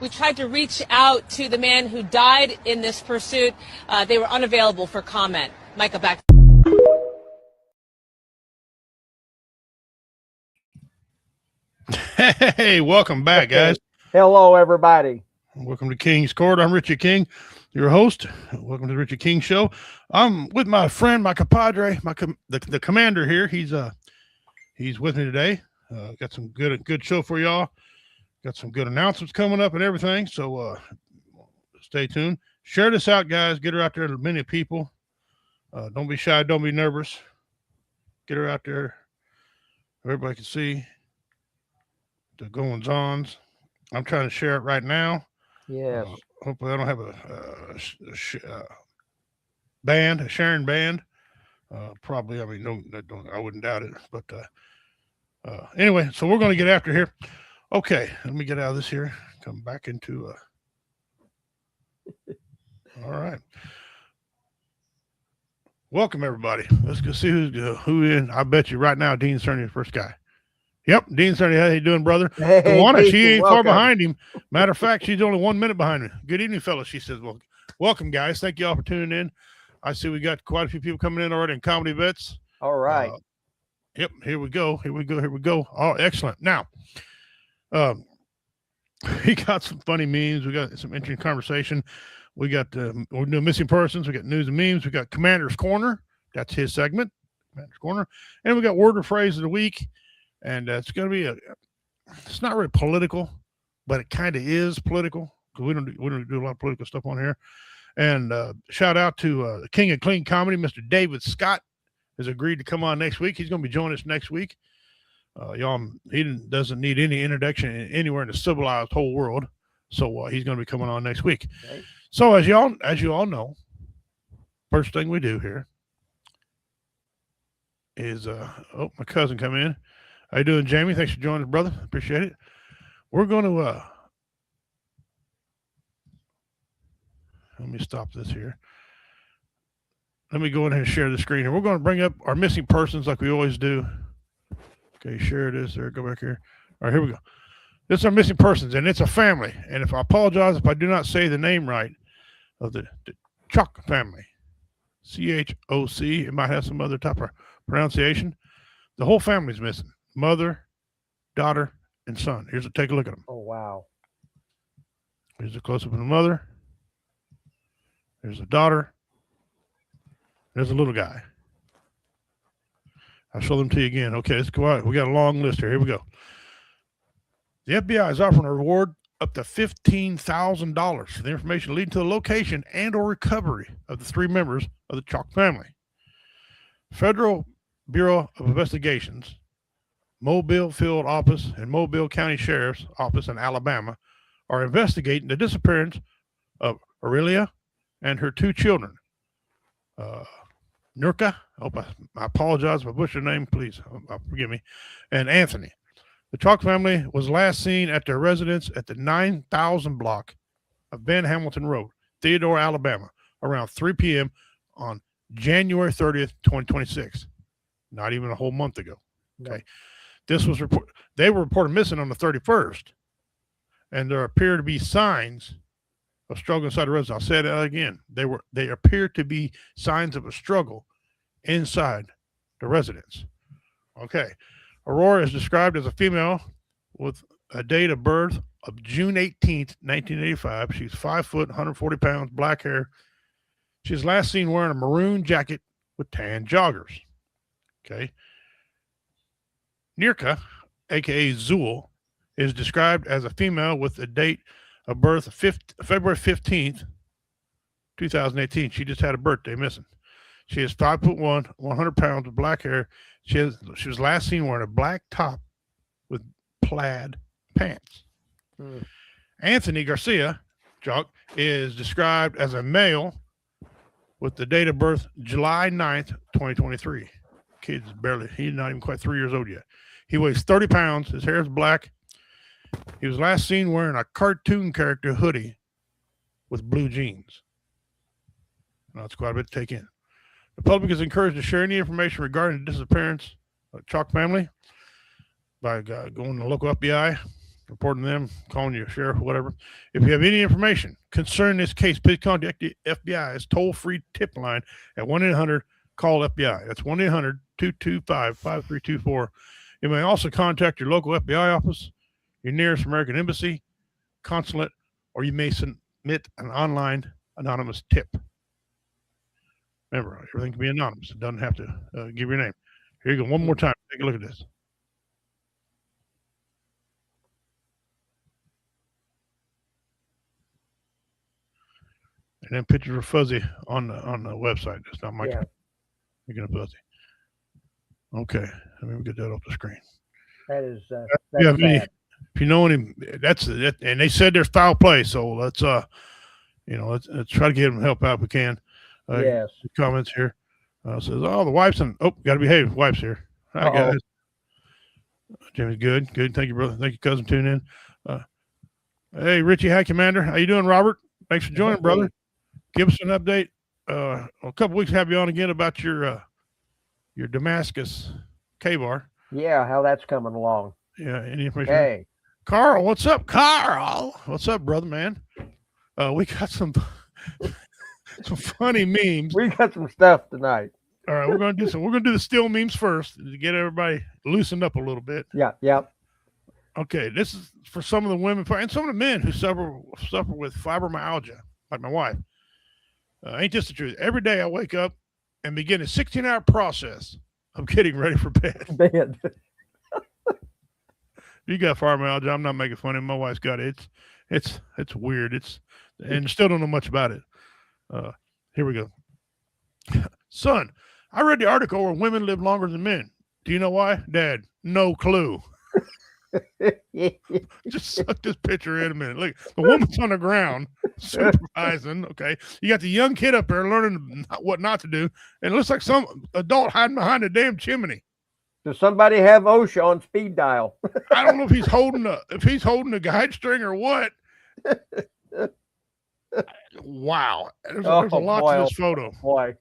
We tried to reach out to the man who died in this pursuit. They were unavailable for comment. Micah, back. Hey, welcome back, guys. Hello, everybody. Welcome to King's Court. I'm Richard King, your host. Welcome to the Richard King Show. I'm with my friend, my compadre, the commander here. He's with me today. Got some good show for y'all. Got some good announcements coming up and everything. So stay tuned. Share this out, guys. Get her out there to many people. Don't be shy. Don't be nervous. Get her out there. Everybody can see the goings-ons. I'm trying to share it right now. Yes. Hopefully I don't have a sharing band. Probably, I mean, no, I wouldn't doubt it. But anyway, so we're going to get after here. Okay, let me get out of this here. Come back into all right. Welcome, everybody. Let's go see who in. I bet you right now Dean Cerny is the first guy. Yep, Dean Cerny, how you doing, brother? Hey, Tawana, she ain't welcome. far behind him. Matter of fact, she's only 1 minute behind me. Good evening, fellas. She says, well, welcome, guys. Thank you all for tuning in. I see we got quite a few people coming in already in Comedy Vets. All right. Yep, here we go. Oh, excellent. Now, we got some funny memes. We got some interesting conversation. We got we're doing missing persons. We got news and memes. We got Commander's Corner. That's his segment, Commander's Corner. And we got word or phrase of the week. And it's going to be it's not really political, but it kind of is political because we don't do a lot of political stuff on here. And shout out to the King of Clean Comedy, Mr. David Scott, has agreed to come on next week. He's going to be joining us next week. Y'all, he doesn't need any introduction anywhere in the civilized whole world, so he's going to be coming on next week. Okay. So as you all know, first thing we do here is my cousin come in. How you doing, Jamie? Thanks for joining us, brother. Appreciate it. We're going to let me stop this here. Let me go in and share the screen here. We're going to bring up our missing persons like we always do. Okay, share this there. Go back here. All right, here we go. This is our missing persons, and it's a family. And if I apologize if I do not say the name right of the Chock family, C-H-O-C. It might have some other type of pronunciation. The whole family's missing. Mother, daughter, and son. Take a look at them. Oh, wow. Here's a close-up of the mother. There's a daughter. There's a little guy. I'll show them to you again. Okay, let's go out. We got a long list here. Here we go. The FBI is offering a reward up to $15,000 for the information leading to the location and or recovery of the three members of the Chock family. Federal Bureau of Investigations, Mobile Field Office, and Mobile County Sheriff's Office in Alabama are investigating the disappearance of Aurelia and her two children. Nurka, I apologize if I butchered her name, please forgive me, and Anthony. The Chock family was last seen at their residence at the 9000 block of Ben Hamilton Road, Theodore, Alabama, around 3 p.m. on January 30th, 2026. Not even a whole month ago. Okay. No. This was they were reported missing on the 31st, and there appear to be signs of struggle inside the residence. I'll say that again. They appear to be signs of a struggle inside the residence. Okay. Aurora is described as a female with a date of birth of June 18th, 1985. She's 5 foot, 140 pounds, black hair. She's last seen wearing a maroon jacket with tan joggers. Okay. Nirka, aka Zool, is described as a female with a date of birth of February 15th, 2018. She just had a birthday missing. She is 5'1", 100 pounds with black hair. She was last seen wearing a black top with plaid pants. Anthony Garcia, Chock, is described as a male with the date of birth July 9th, 2023. He's not even quite 3 years old yet. He weighs 30 pounds. His hair is black. He was last seen wearing a cartoon character hoodie with blue jeans. Now, that's quite a bit to take in. The public is encouraged to share any information regarding the disappearance of the Chock family by going to the local FBI. reporting them, calling your sheriff, whatever. If you have any information concerning this case, please contact the FBI's toll-free tip line at 1-800-CALL FBI. That's 1-800-225-5324. You may also contact your local FBI office, your nearest American embassy, consulate, or you may submit an online anonymous tip. Remember, everything can be anonymous. It doesn't have to give your name. Here you go. One more time. Take a look at this. And then pictures are fuzzy on the website. It's not making it fuzzy. Okay, let me get that off the screen. That is that's if you know any, that's it. And they said there's foul play, so let's try to get them help out if we can. Yes. Comments here says, "Oh, the wife's got to behave. Wife's here. Hi guys. Jimmy's good. Thank you, brother. Thank you, cousin. Tune in. Hey, Richie, hi, Commander. How you doing, Robert? Thanks for joining, brother. Give us an update. A couple weeks have you on again about your Damascus K-bar. Yeah, how that's coming along. Yeah, any information? Hey, Carl, what's up, Carl? What's up, brother, man? We got some funny memes. we got some stuff tonight. All right, we're gonna do the still memes first to get everybody loosened up a little bit. Yeah. Okay, this is for some of the women and some of the men who suffer with fibromyalgia, like my wife. Ain't this the truth? Every day I wake up and begin a 16-hour process of getting ready for bed. You got fibromyalgia. I'm not making fun of it. My wife's got it. It's weird. And still don't know much about it. Here we go. Son, I read the article where women live longer than men. Do you know why? Dad, no clue. Just suck this picture in a minute. Look, the woman's on the ground supervising. Okay, you got the young kid up there learning what not to do, and it looks like some adult hiding behind a damn chimney. Does somebody have OSHA on speed dial? I don't know if he's holding a guide string or what. Wow, there's a lot to this photo. Boy,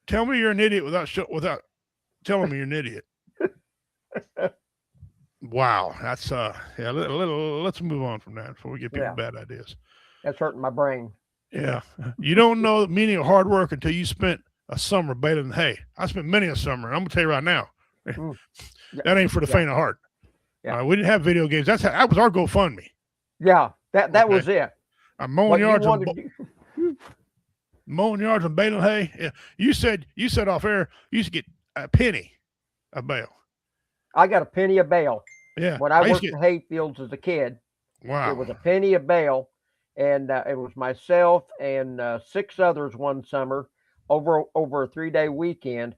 tell me you're an idiot without telling me you're an idiot. Wow, that's let's move on from that before we get people bad ideas. That's hurting my brain. Yeah, you don't know the meaning of hard work until you spent a summer baling hay. I spent many a summer, and I'm gonna tell you right now, that ain't for the faint of heart. Yeah. We didn't have video games. That was our GoFundMe. Yeah, that was it. I'm mowing yards and baling hay. Yeah. You said off air you used to get a penny a bale. I got a penny a bale. Yeah. When I worked in hay fields as a kid, wow, it was a penny a bale, and it was myself and 6 others one summer over a 3-day weekend.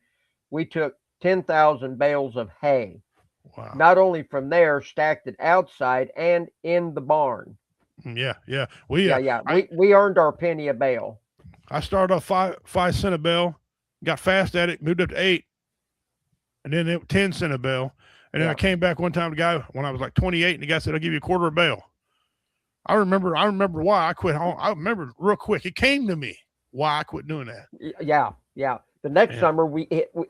We took 10,000 bales of hay. Wow. Not only from there, stacked it outside and in the barn. Yeah. We earned our penny a bale. I started off 5 cent a bale, got fast at it, moved up to 8, and then it 10 cent a bale. And then I came back one time, the guy, when I was like 28, and the guy said, "I'll give you a quarter a bale." I remember why I quit. I remember real quick. It came to me why I quit doing that. Yeah. The next summer,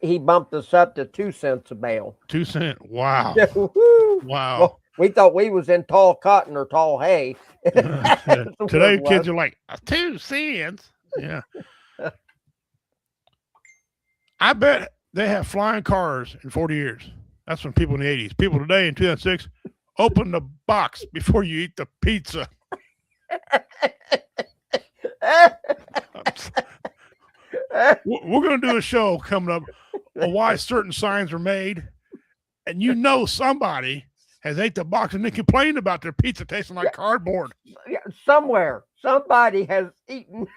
he bumped us up to 2 cents a bale. 2 cents. Wow. Wow. Well, we thought we was in tall cotton or tall hay. Today, kids are like 2 cents. Yeah. I bet they have flying cars in 40 years. That's when people in the 80s. People today in 2006, open the box before you eat the pizza. We're going to do a show coming up on why certain signs are made. And somebody has ate the box and they complained about their pizza tasting like cardboard. Yeah, somewhere, somebody has eaten.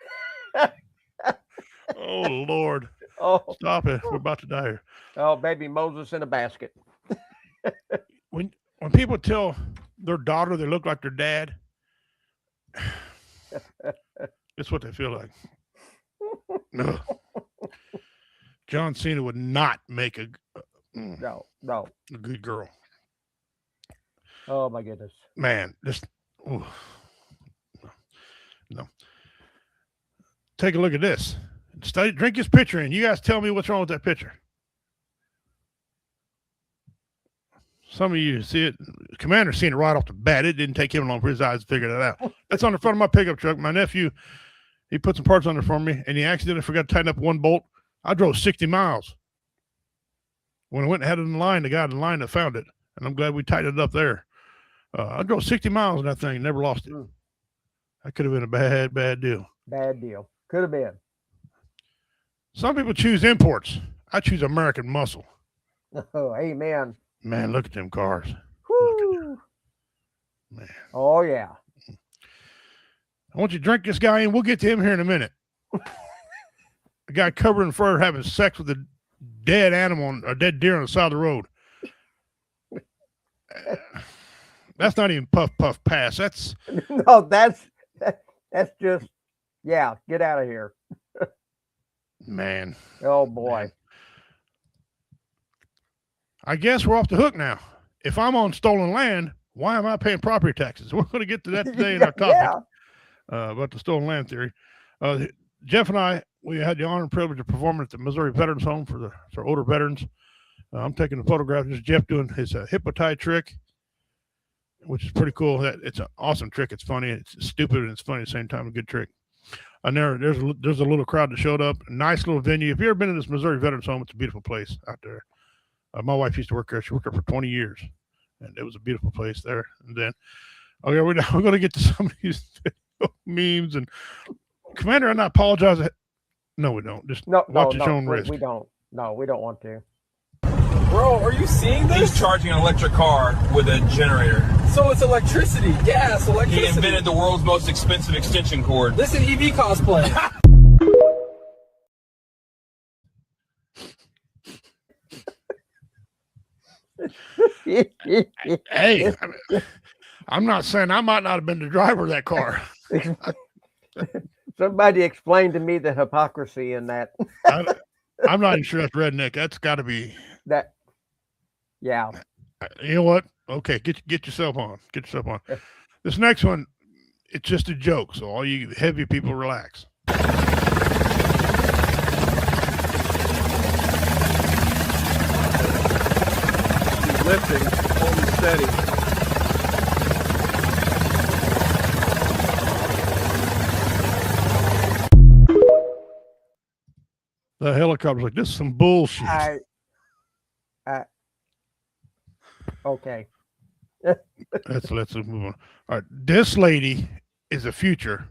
Oh, Lord. Oh, stop it. We're about to die here. Oh, baby Moses in a basket. When people tell their daughter they look like their dad, it's what they feel like. Ugh. John Cena would not make a good girl. Oh my goodness, man! No. Take a look at this. Drink this picture in. You guys tell me what's wrong with that picture. Some of you see it. Commander seen it right off the bat. It didn't take him long for his eyes to figure that out. That's on the front of my pickup truck. My nephew, he put some parts on there for me, and he accidentally forgot to tighten up one bolt. I drove 60 miles. When I went and had it in line, the guy in the line that found it, and I'm glad we tightened it up there. I drove 60 miles in that thing, never lost it. That could have been a bad deal. Bad deal. Could have been. Some people choose imports. I choose American muscle. Oh, amen. Man, look at them cars. Woo. Man. Oh, yeah. I want you to drink this guy in. We'll get to him here in a minute. A guy covered in fur having sex with a dead animal, a dead deer on the side of the road. That's not even puff pass. That's no, that's just, yeah, get out of here. Man. Oh boy. Man. I guess we're off the hook now. If I'm on stolen land, why am I paying property taxes? We're going to get to that today in our topic about the stolen land theory. Jeff and I, we had the honor and privilege of performing at the Missouri Veterans Home for older veterans. I'm taking a photograph. This is Jeff doing his hippo tie trick, which is pretty cool. It's an awesome trick. It's funny. It's stupid and it's funny at the same time. A good trick. And there's a little crowd that showed up. A nice little venue. If you've ever been to this Missouri Veterans Home, it's a beautiful place out there. My wife used to work there. She worked there for 20 years, and it was a beautiful place there. And then, okay, we're going to get to some of these memes. And Commander, I apologize. No, we don't. Just watch your own risk. We don't. No, we don't want to. Bro, are you seeing this? He's charging an electric car with a generator. So it's electricity, gas, electricity. He invented the world's most expensive extension cord. Listen, EV cosplay. Hey, I'm not saying I might not have been the driver of that car. Somebody explain to me the hypocrisy in that. I'm not even sure that's redneck. That's got to be that. Yeah. You know what? Okay, get yourself on. Get yourself on. This next one, it's just a joke. So all you heavy people, relax. He's lifting, holding steady. The helicopter's like, this is some bullshit. Okay. Let's move on. All right. This lady is a future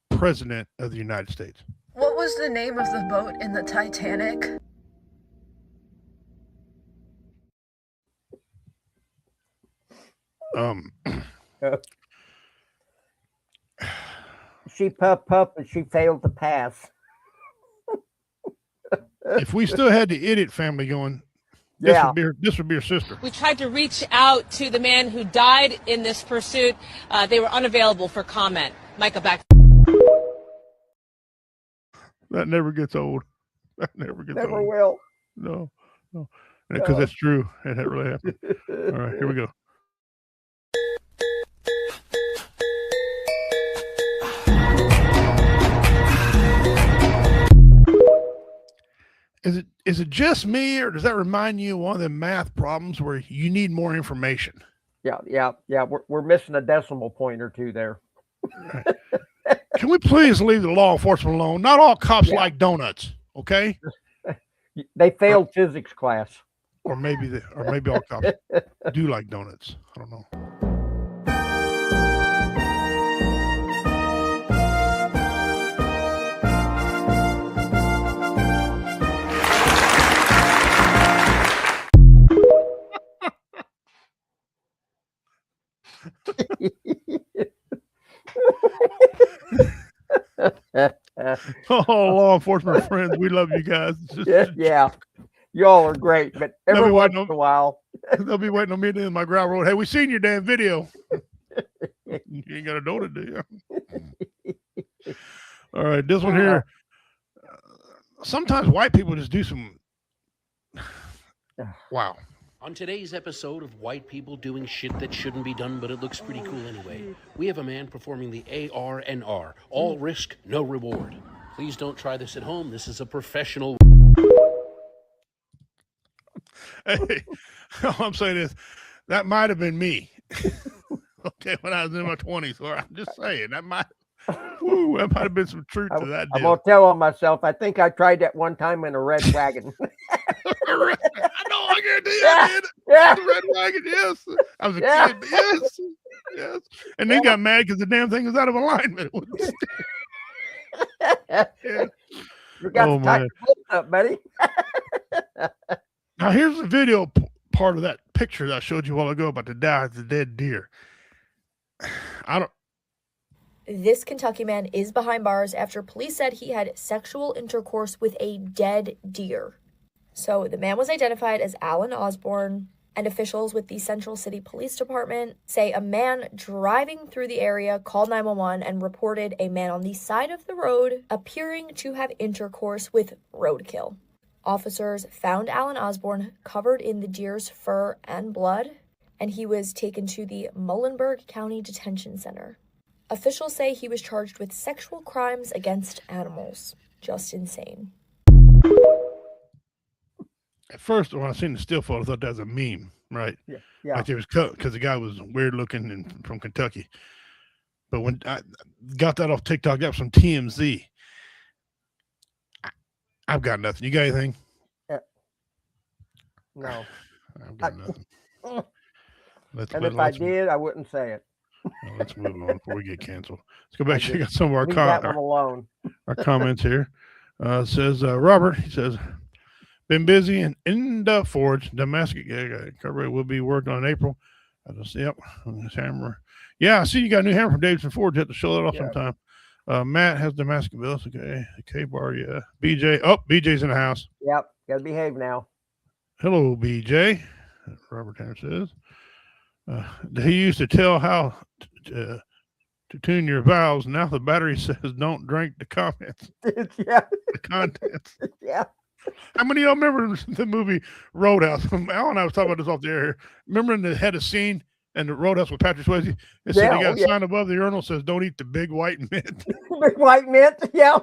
president of the United States. What was the name of the boat in the Titanic? She puff, but she failed to pass. If we still had the idiot family going, this would be her sister. We tried to reach out to the man who died in this pursuit. They were unavailable for comment. Micah, back. That never gets old. That never gets old. Never will. No. Because that's true. And that really happened. All right, here we go. Is it just me, or does that remind you of one of the math problems where you need more information? Yeah. We're missing a decimal point or two there. Right. Can we please leave the law enforcement alone? Not all cops like donuts, okay? They failed physics class. Or maybe all cops do like donuts. I don't know. Oh, law enforcement friends, we love you guys. Yeah, y'all are great, but every once in a while they'll be waiting on me to end my ground road. Hey, we seen your damn video. You ain't got a donut, do you? All right, this one here. Sometimes white people just do some. Wow. On today's episode of White People Doing Shit That Shouldn't Be Done, but it looks pretty cool anyway, we have a man performing the ARNR, all risk, no reward. Please don't try this at home. This is a professional. Hey, all I'm saying is That might have been me. Okay, when I was in my 20s, or I'm just saying that might have been some truth to that I'm deal. gonna tell on myself. I think I tried that one time in a red wagon. I know, I guarantee you I did. Yeah. The red wagon, yes. I was a Yeah. kid, but yes. And then got mad because the damn thing was out of alignment. It wouldn't stick. Yeah. You got Oh, to tighten man. the bolts up, buddy. Now here's the video part of that picture that I showed you a while ago about the dead deer. This Kentucky man is behind bars after police said he had sexual intercourse with a dead deer. So the man was identified as Alan Osborne, and officials with the Central City Police Department say a man driving through the area called 911 and reported a man on the side of the road appearing to have intercourse with roadkill. Officers found Alan Osborne covered in the deer's fur and blood, and he was taken to the Muhlenberg County Detention Center. Officials say he was charged with sexual crimes against animals. Just insane. At first, when I seen the still photo, I thought that was a meme, right? Yeah. Like it was cut because the guy was weird looking and from Kentucky. But when I got that off TikTok, that was from TMZ. I've got nothing. You got anything? No. I've got nothing. And if I did, I wouldn't say it. Let's move on before we get canceled. Let's go back. Check out some of Leave that one alone. our comments here. Says Robert. He says, been busy in the Forge. Damascus carburetor will be working on in April. I just yep. This hammer. Yeah, I see you got a new hammer from Davidson Forge. You have to show that off sometime. Matt has Damascus bills. Okay. K-bar, yeah. BJ. Oh, BJ's in the house. Yep. Gotta behave now. Hello, BJ. Robert Tanner says. He used to tell how to tune your valves. Now the battery says don't drink the comments. Yeah. The contents. Yeah. How many of y'all remember the movie Roadhouse? Al and I was talking about this off the air. Remember in the head of scene and the Roadhouse with Patrick Swayze? It said they got a sign above the urinal says don't eat the big white mint. Big white mint. Yeah.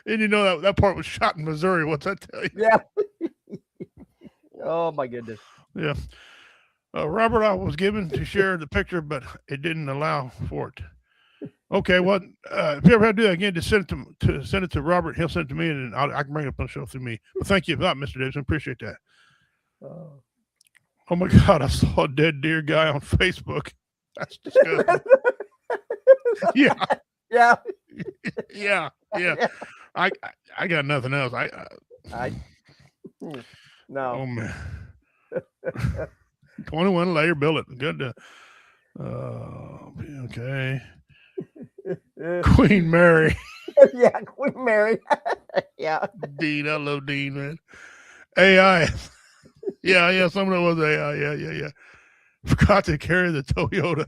And you know that part was shot in Missouri. What's that tell you? Yeah. Oh my goodness. Yeah. Robert, I was given to share the picture, but it didn't allow for it. Okay, well, if you ever had to do that again, just send it to Robert. He'll send it to me, and I can bring it up on the show through me. But thank you for that, Mr. Davidson. Appreciate that. Oh my God, I saw a dead deer guy on Facebook. That's disgusting. Yeah. Yeah. Yeah. I got nothing else. No. Oh man. 21 layer billet. Good to okay. Queen Mary. Yeah, Queen Mary. Yeah. Dean, I love Dean, man. AI. Yeah, some of it was AI. Yeah. Forgot to carry the Toyota.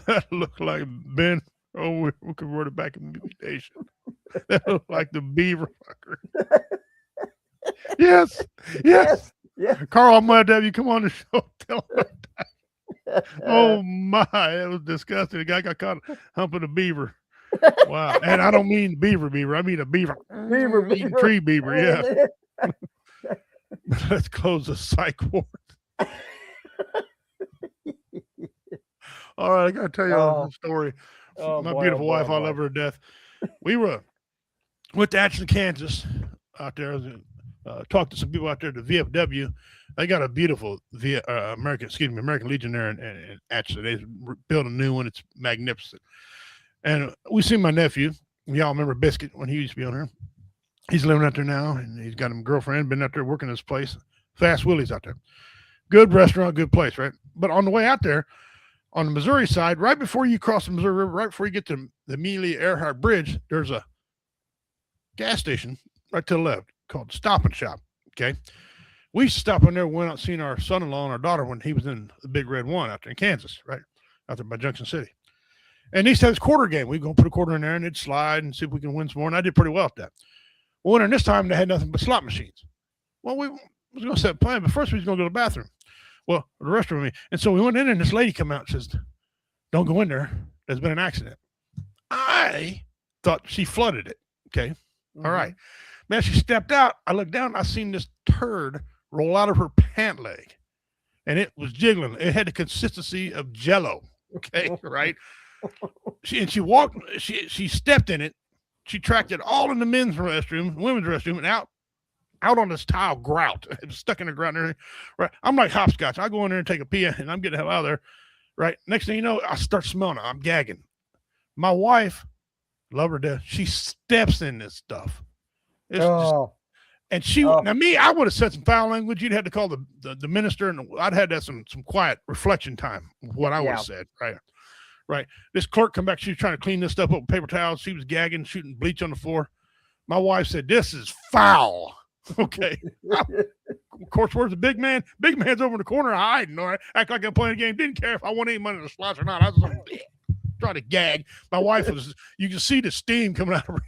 That looked like Ben. Oh, we converted back in mutation. That looked like the beaver fucker. Yes. Yeah. Carl, I'm glad to have you come on the show. Tell him that. Oh my, that was disgusting. The guy got caught humping a beaver. Wow. And I don't mean beaver. I mean a beaver. Beaver. Tree beaver, yeah. Let's close the psych ward. All right, I gotta tell you a story. My beautiful wife, I love her to death. We went to Atchison, Kansas, out there. Talked to some people out there. The VFW, they got a beautiful American Legion there in Atchison. They built a new one. It's magnificent. And we see my nephew. Y'all remember Biscuit when he used to be on here? He's living out there now, and he's got a girlfriend. Been out there working this place. Fast Willie's out there. Good restaurant, good place, right? But on the way out there, on the Missouri side, right before you cross the Missouri River, right before you get to the Amelia Earhart Bridge, there's a gas station right to the left called Stop and Shop. Okay. We used to stop in there, went out seeing our son-in-law and our daughter when he was in the Big Red One out there in Kansas, right? Out there by Junction City. And he said it's quarter game. We go put a quarter in there and it'd slide and see if we can win some more. And I did pretty well at that. Well, and this time they had nothing but slot machines. Well, we was going to set a plan, but first we was going to go to the bathroom. Well, the restroom. And so we went in and this lady come out and says, don't go in there. There's been an accident. I thought she flooded it. Okay. All right. Man, she stepped out. I looked down. I seen this turd roll out of her pant leg, and it was jiggling. It had the consistency of Jello. Okay, right? She walked. She stepped in it. She tracked it all in the men's restroom, women's restroom, and out on this tile grout. It was stuck in the grout. And everything. Right? I'm like hopscotch. I go in there and take a pee, and I'm getting the hell out of there. Right? Next thing you know, I start smelling it. I'm gagging. My wife, love her to death, she steps in this stuff. It's just, and she now me, I would have said some foul language. You'd had to call the minister, and I'd had that some quiet reflection time. What I would have said, right. This clerk come back. She was trying to clean this stuff up with paper towels. She was gagging, shooting bleach on the floor. My wife said, "This is foul." Okay. Of course, where's the big man? Big man's over in the corner hiding. All right, act like I'm playing a game. Didn't care if I won any money in the slots or not. I was trying to gag. My wife was. You can see the steam coming out of her.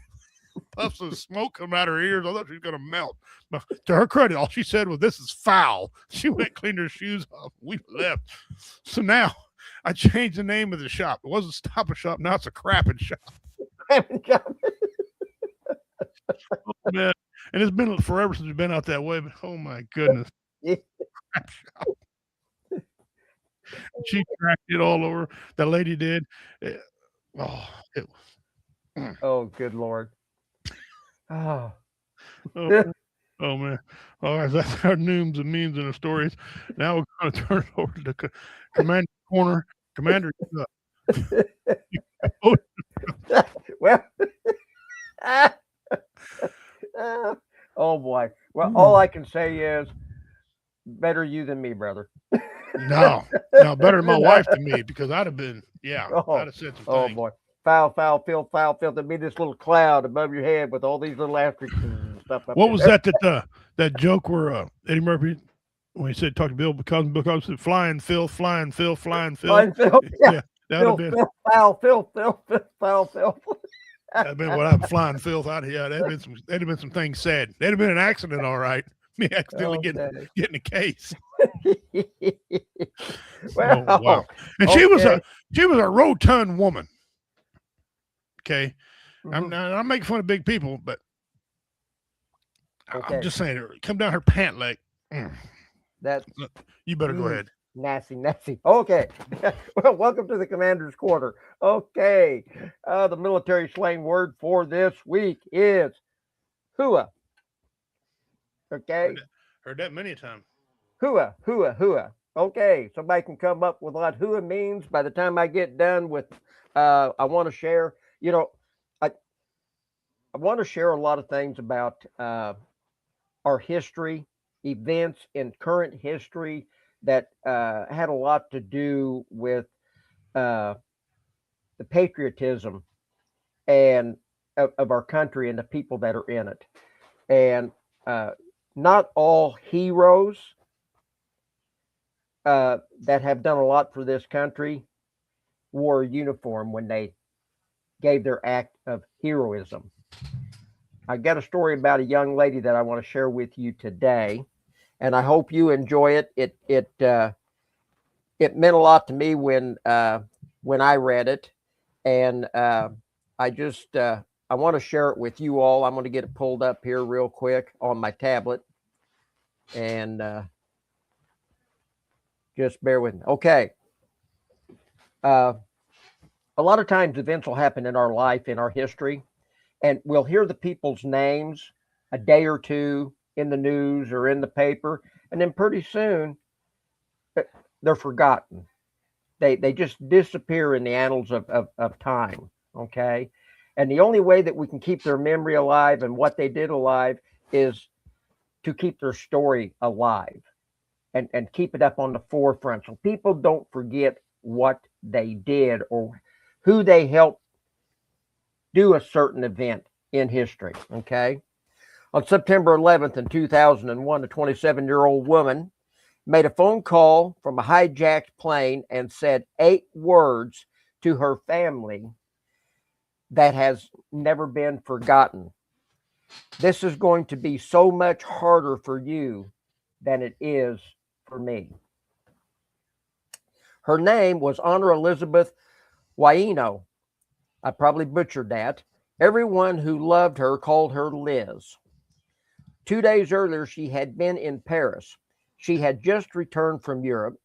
Puffs of smoke come out her ears. I thought she was going to melt. But to her credit, all she said was, "This is foul." She went, cleaned her shoes off. We left. So now I changed the name of the shop. It wasn't Stop and Shop. Now it's a Crapping Shop. Oh, man. And it's been forever since we've been out that way. But oh my goodness. Crap shop. She cracked it all over. That lady did. Oh, good Lord. Oh. Oh man. All right, that's our nooms and memes and our stories. Now we're going to turn it over to the Commander Corner. Commander. Well, oh boy. Well, all I can say is better you than me, brother. No, better my wife than me, because I'd have been, I'd have said some things. Oh boy. Foul, filth. There'd be this little cloud above your head with all these little asterisks and stuff. What was that joke where Eddie Murphy, when he said, talk to Bill Cosby, said, flying filth. Flying filth, yeah. That would have been foul, filth. That'd been what I'm flying filth out of here. That'd have been some things said. That'd have been an accident, all right. Me accidentally getting a case. Well, oh, wow. And she was a rotund woman. Okay. Mm-hmm. I'm making fun of big people, but I'm just saying, come down her pant leg. You better go ahead. Nasty. Okay. Well, welcome to the Commander's Quarter. Okay. The military slang word for this week is hua. Okay. Heard that many times. Hua. Okay. Somebody can come up with what hua means. By the time I get done with, I want to share, I want to share a lot of things about our history, events in current history that had a lot to do with the patriotism and of our country and the people that are in it. And not all heroes that have done a lot for this country wore a uniform when they gave their act of heroism. I got a story about a young lady that I want to share with you today, and I hope you enjoy it. It meant a lot to me when I read it, and I want to share it with you all. I'm going to get it pulled up here real quick on my tablet, and just bear with me. Okay. A lot of times events will happen in our life, in our history, and we'll hear the people's names a day or two in the news or in the paper, and then pretty soon they're forgotten. They just disappear in the annals of time. Okay. And the only way that we can keep their memory alive and what they did alive is to keep their story alive and keep it up on the forefront, so people don't forget what they did or who they helped do a certain event in history. Okay. On September 11th in 2001, a 27-year-old woman made a phone call from a hijacked plane and said 8 words to her family that has never been forgotten. This is going to be so much harder for you than it is for me. Her name was Honor Elizabeth Waino. I probably butchered that. Everyone who loved her called her Liz. 2 days earlier, she had been in Paris. She had just returned from Europe,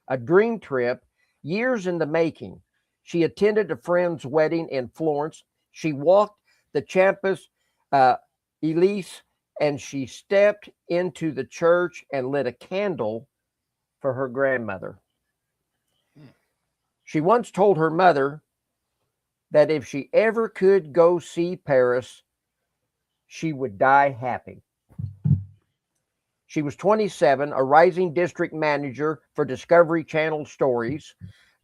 a dream trip, years in the making. She attended a friend's wedding in Florence. She walked the Champs Elysees, and she stepped into the church and lit a candle for her grandmother. She once told her mother that if she ever could go see Paris, she would die happy. She was 27, a rising district manager for Discovery Channel Stories,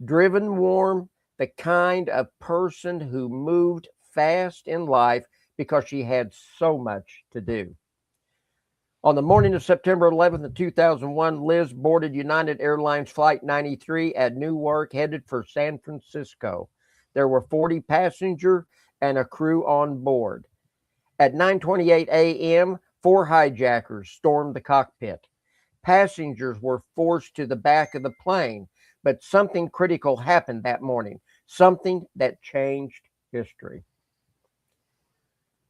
driven, warm, the kind of person who moved fast in life because she had so much to do. On the morning of September 11th of 2001, Liz boarded United Airlines Flight 93 at Newark, headed for San Francisco. There were 40 passengers and a crew on board. At 9:28 a.m., 4 hijackers stormed the cockpit. Passengers were forced to the back of the plane, but something critical happened that morning, something that changed history.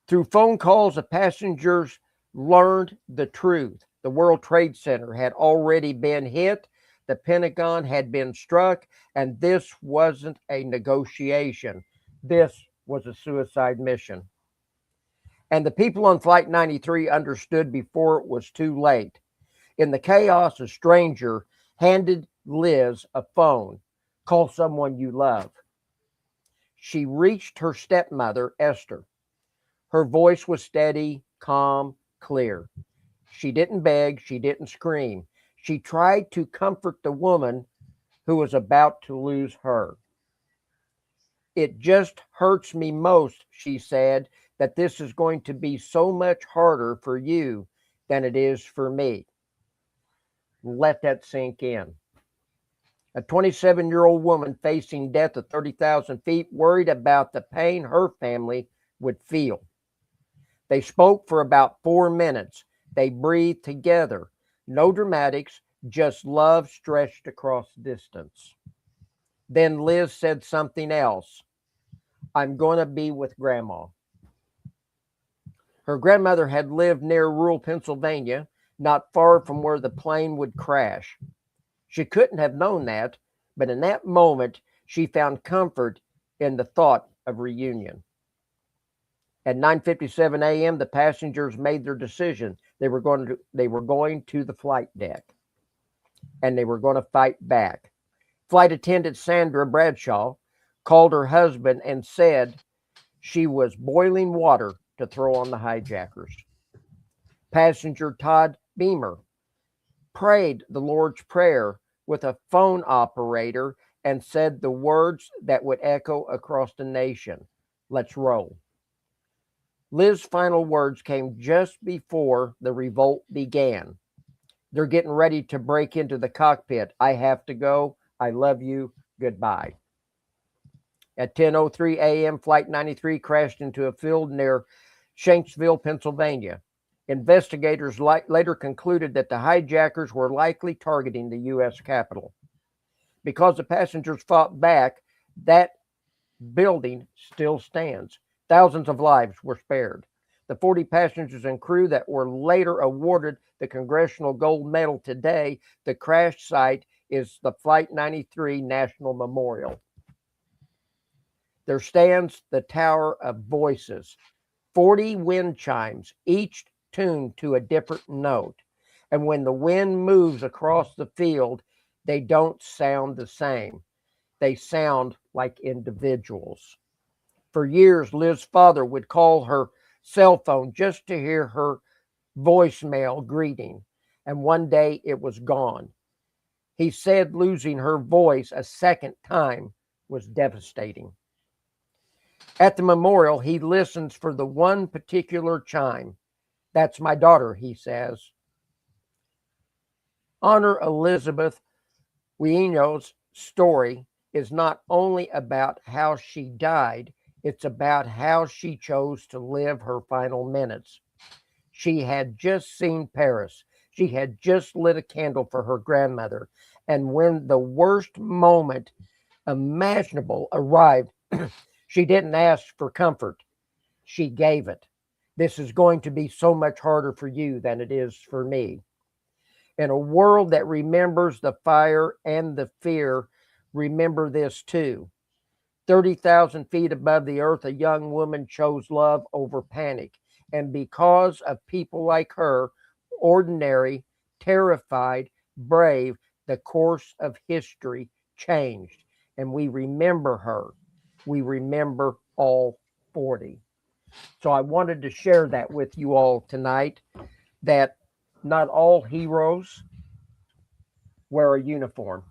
Through phone calls, the passengers learned the truth. The World Trade Center had already been hit, the Pentagon had been struck, and this wasn't a negotiation. This was a suicide mission. And the people on Flight 93 understood before it was too late. In the chaos, a stranger handed Liz a phone. Call someone you love. She reached her stepmother, Esther. Her voice was steady, calm, clear. She didn't beg, she didn't scream. She tried to comfort the woman who was about to lose her. It just hurts me most, she said, that this is going to be so much harder for you than it is for me. Let that sink in. A 27-year-old woman facing death at 30,000 feet, worried about the pain her family would feel. They spoke for about 4 minutes. They breathed together. No dramatics, just love stretched across distance. Then Liz said something else. I'm going to be with Grandma. Her grandmother had lived near rural Pennsylvania, not far from where the plane would crash. She couldn't have known that, but in that moment, she found comfort in the thought of reunion. At 9:57 a.m., the passengers made their decision. They were going to the flight deck, and they were going to fight back. Flight attendant Sandra Bradshaw called her husband and said she was boiling water to throw on the hijackers. Passenger Todd Beamer prayed the Lord's Prayer with a phone operator and said the words that would echo across the nation. Let's roll. Liz's final words came just before the revolt began. They're getting ready to break into the cockpit. I have to go. I love you. Goodbye. At 10:03 a.m., Flight 93 crashed into a field near Shanksville, Pennsylvania. Investigators later concluded that the hijackers were likely targeting the U.S. Capitol. Because the passengers fought back, that building still stands. Thousands of lives were spared. The 40 passengers and crew that were later awarded the Congressional Gold Medal today, the crash site is the Flight 93 National Memorial. There stands the Tower of Voices, 40 wind chimes, each tuned to a different note. And when the wind moves across the field, they don't sound the same. They sound like individuals. For years, Liz's father would call her cell phone just to hear her voicemail greeting, and one day it was gone. He said losing her voice a second time was devastating. At the memorial, he listens for the one particular chime. That's my daughter, he says. Honor Elizabeth Ueno's story is not only about how she died, it's about how she chose to live her final minutes. She had just seen Paris. She had just lit a candle for her grandmother. And when the worst moment imaginable arrived, she didn't ask for comfort. She gave it. This is going to be so much harder for you than it is for me. In a world that remembers the fire and the fear, remember this too. 30,000 feet above the earth, a young woman chose love over panic. And because of people like her, ordinary, terrified, brave, the course of history changed. And we remember her. We remember all 40. So I wanted to share that with you all tonight, that not all heroes wear a uniform.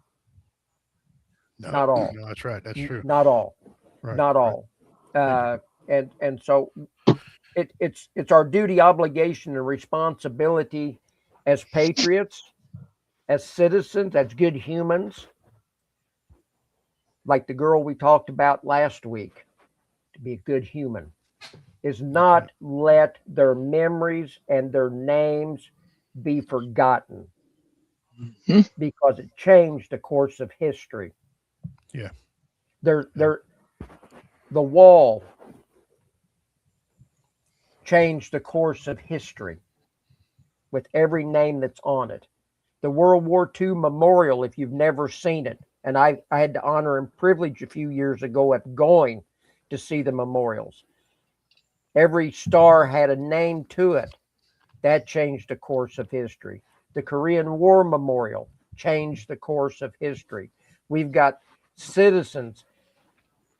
No, Not all. No, that's right. That's true. Not all. Right, Not all. And so it's our duty, obligation, and responsibility as patriots, as citizens, as good humans, like the girl we talked about last week, to be a good human, is not let their memories and their names be forgotten, because it changed the course of history. Yeah. The wall changed the course of history with every name that's on it. The World War II Memorial, if you've never seen it, and I had the honor and privilege a few years ago of going to see the memorials. Every star had a name to it. That changed the course of history. The Korean War Memorial changed the course of history. We've got citizens,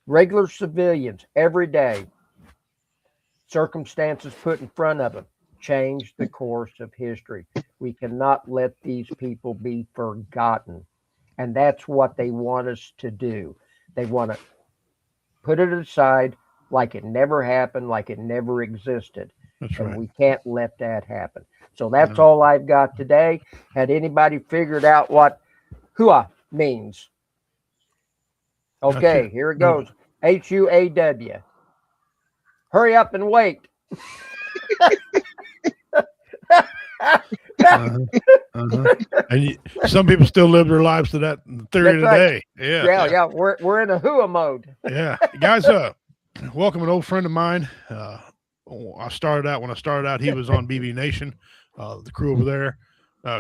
regular civilians, every day, circumstances put in front of them changed the course of history. We cannot let these people be forgotten. And that's what they want us to do. They want to put it aside like it never happened, like it never existed. That's and right. we can't let that happen. So that's all I've got today. Had anybody figured out what HUA means? Okay, here it goes. HUAW. Hurry up and wait. And some people still live their lives to that theory That's today. right. Yeah. We're in a HUA mode. Yeah, guys. Welcome an old friend of mine. When I started out, he was on BB Nation, the crew over there.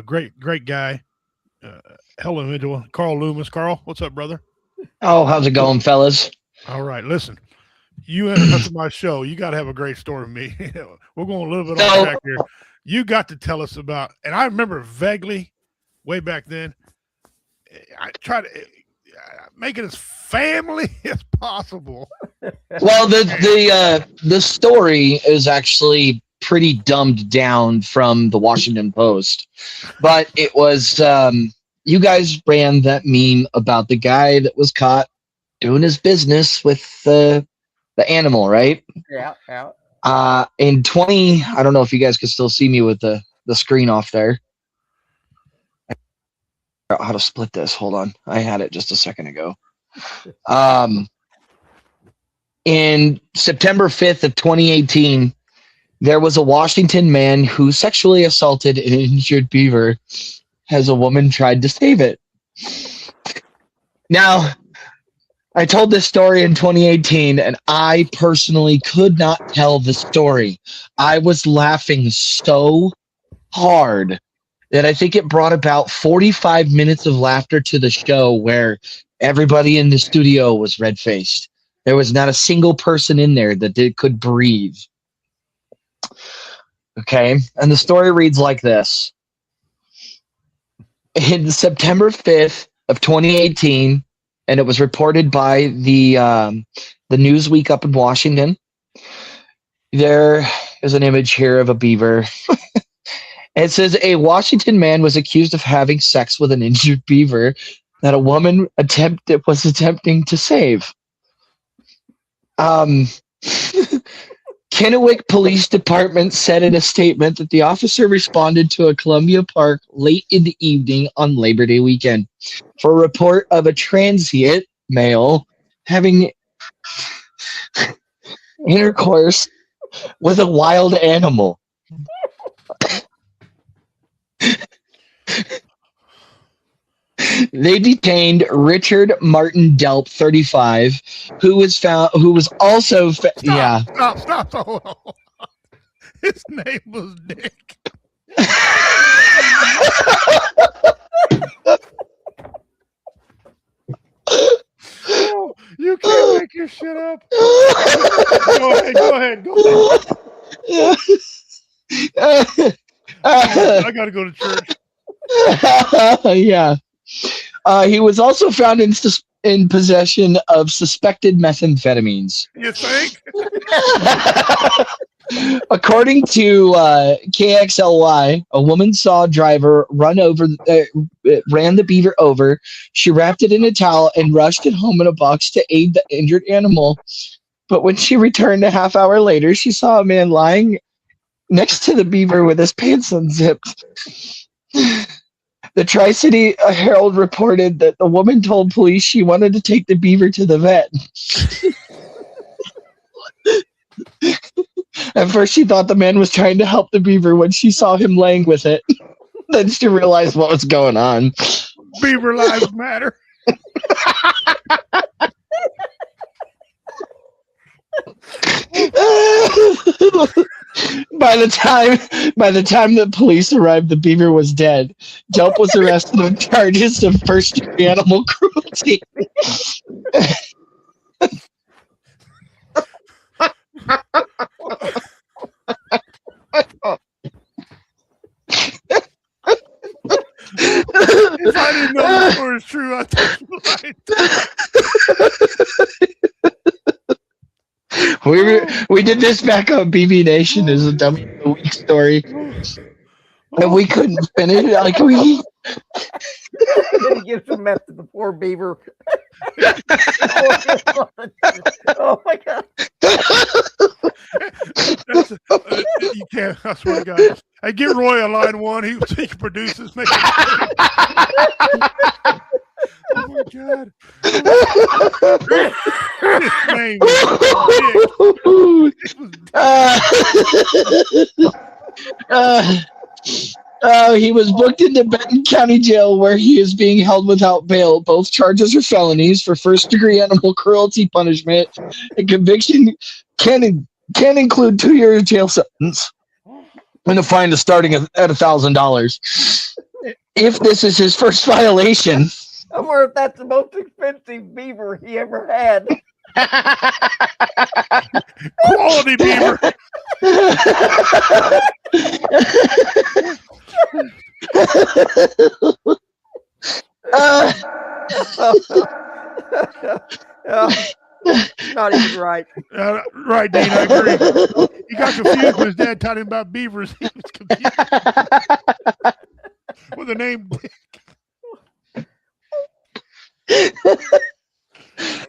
Great guy. Hell of an individual. Carl Loomis. Carl, what's up, brother? Oh, how's it going, fellas? All right, listen. You enter to my show. You got to have a great story with me. We're going a little bit off track here. You got to tell us about, and I remember vaguely, way back then, I tried to make it as family as possible. Well, the story is actually pretty dumbed down from the Washington Post, but it was you guys ran that meme about the guy that was caught doing his business with the animal, right? Yeah. In I don't know if you guys can still see me with the screen off there. How to split this? Hold on, I had it just a second ago. In September 5th of 2018, there was a Washington man who sexually assaulted an injured beaver as a woman tried to save it. Now, I told this story in 2018, and I personally could not tell the story. I was laughing so hard that I think it brought about 45 minutes of laughter to the show, where everybody in the studio was red-faced. There was not a single person in there that could breathe. Okay, and the story reads like this. In September 5th of 2018, and it was reported by the Newsweek up in Washington, there is an image here of a beaver. It says a Washington man was accused of having sex with an injured beaver that a woman was attempting to save. Kennewick Police Department said in a statement that the officer responded to a Columbia Park late in the evening on Labor Day weekend for a report of a transient male having intercourse with a wild animal. They detained Richard Martin Delp, 35, who was also Stop. Hold on. His name was Dick. Oh, you can't make your shit up. Go ahead. I gotta go to church. Yeah. He was also found in possession of suspected methamphetamines. You think? According to KXLY, a woman saw a driver ran the beaver over. She wrapped it in a towel and rushed it home in a box to aid the injured animal. But when she returned a half hour later, she saw a man lying next to the beaver with his pants unzipped. The Tri-City Herald reported that the woman told police she wanted to take the beaver to the vet. At first, she thought the man was trying to help the beaver when she saw him laying with it. Then she realized what was going on. Beaver lives matter. By the time the police arrived, the beaver was dead. Delp was arrested on charges of first-degree animal cruelty. If I didn't know the story was true, I thought you lied. We did this back on BB Nation as a Dummy of the Week story. And we couldn't finish it. Like we Didn't give some meth to the poor beaver. Oh my god! You can't. I swear to God. Hey, get Roy on line one. He can produce this. Make it. Oh my God! His name. He was booked into Benton County Jail, where he is being held without bail. Both charges are felonies for first-degree animal cruelty punishment. A conviction can include 2 years jail sentence and a fine starting at $1,000. If this is his first violation, I wonder if that's the most expensive beaver he ever had. Quality beaver. Not even right. Right, Dean, I agree. He got confused when his dad taught him about beavers. He was confused with the name Dick.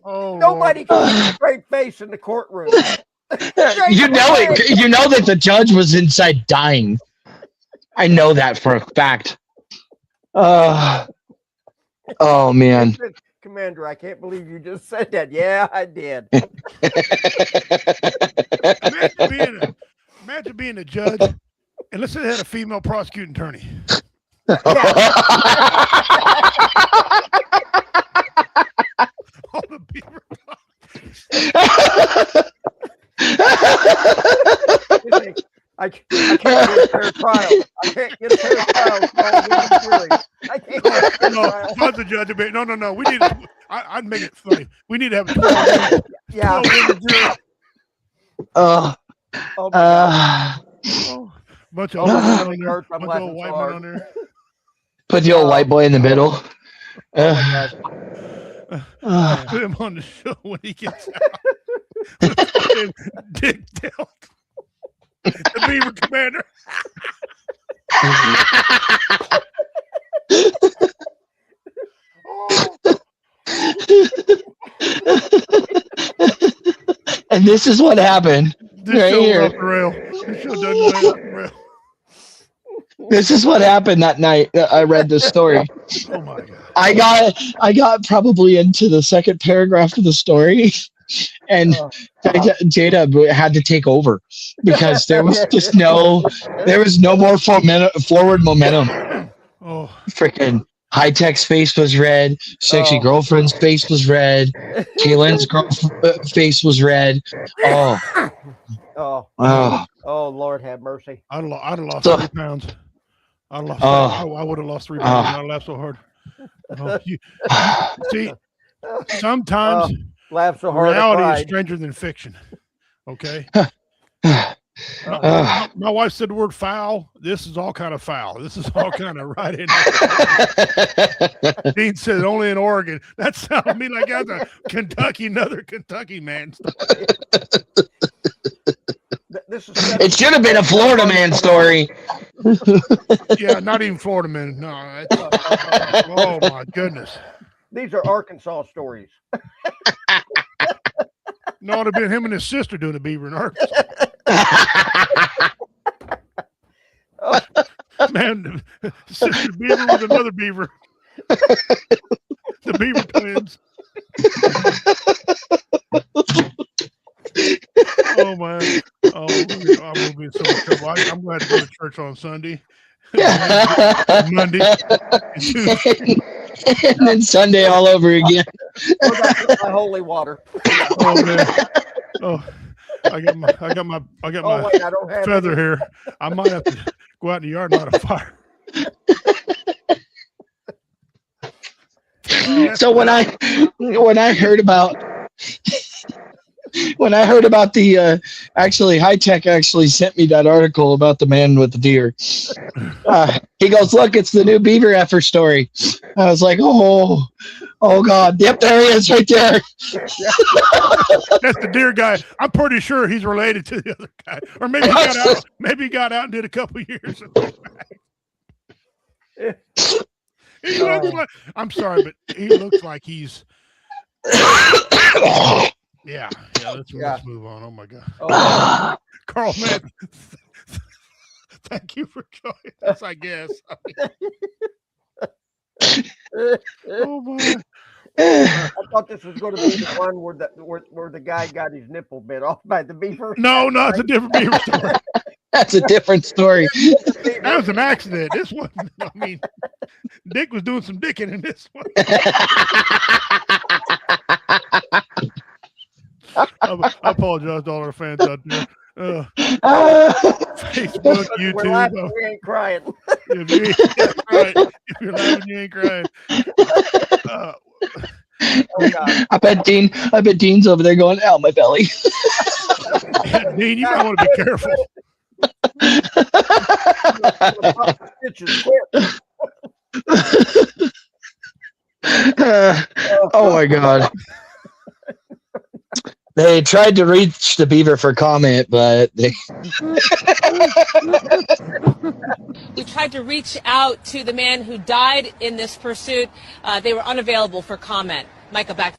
Oh, nobody can keep a straight face in the courtroom. you know it. You know that the judge was inside dying. I know that for a fact. Oh man. Commander, I can't believe you just said that. Yeah, I did. Imagine being a judge, and let's say they had a female prosecuting attorney. All the beaver. I can't get a fair trial. I can't get a fair trial. I can't get a fair trial. Not the judge. No. We need. I'd make it funny. We need to have a 12 yeah. jury. Bunch of old white men on there. Put the old white boy in the middle. Put him on the show when he gets out. Dick Delp. The Beaver Commander. And this is what happened. This right show here. off the rail. This show doesn't lay off the rail. This is what happened that night that I read this story. Oh my God. I got probably into the second paragraph of the story, and Jada had to take over because there was just no more forward momentum. Oh, freaking High Tech's face was red. Sexy girlfriend's face was red. Kaylin's face was red. Oh Oh, Lord have mercy. I'd have lost So- 3 pounds. I would have lost 3 pounds. I laughed so hard. See, sometimes Laugh so hard. reality I is cried. stranger than fiction. Okay. My wife said the word foul. This is all kind of foul. This is all kind of right in there. Dean said only in Oregon. That sounded to me like that's a another Kentucky man story. It should have been a Florida man story. Yeah, not even Florida man. No. Oh my goodness. These are Arkansas stories. No, it'd have been him and his sister doing the beaver in Arkansas. Man, sister beaver with another beaver. The beaver twins. Oh man. Oh, I'm gonna be in so much trouble. I'm glad to go to church on Sunday. Monday. And then Sunday all over again. My holy water. Oh man. Oh, I got my Oh, wait, I don't have feather any. here. I might have to go out in the yard and light a fire. So when I heard about the actually High Tech actually sent me that article about the man with the deer. He goes, look, it's the new beaver effer story. I was like, oh God, yep, there he is right there. That's the deer guy. I'm pretty sure he's related to the other guy, or maybe he got out and did a couple years. He looks like, I'm sorry, but he looks like he's. Yeah. Let's move on. Oh my God. Oh, Carl, man, thank you for joining us, I guess. Oh my. I thought this was going to be the one where the guy got his nipple bit off by the beaver. No, it's a different beaver story. That's a different story. That was an accident. This wasn't. I mean, Dick was doing some dicking in this one. I apologize to all our fans out there. Facebook, We're YouTube. laughing, we ain't crying. If you're laughing, you ain't crying. Oh, God. I bet Dean's over there going, ow, my belly. Dean, you might want to be careful. Stitches quick. Oh my God. They tried to reach the beaver for comment, but they We tried to reach out to the man who died in this pursuit. They were unavailable for comment. Micah, back.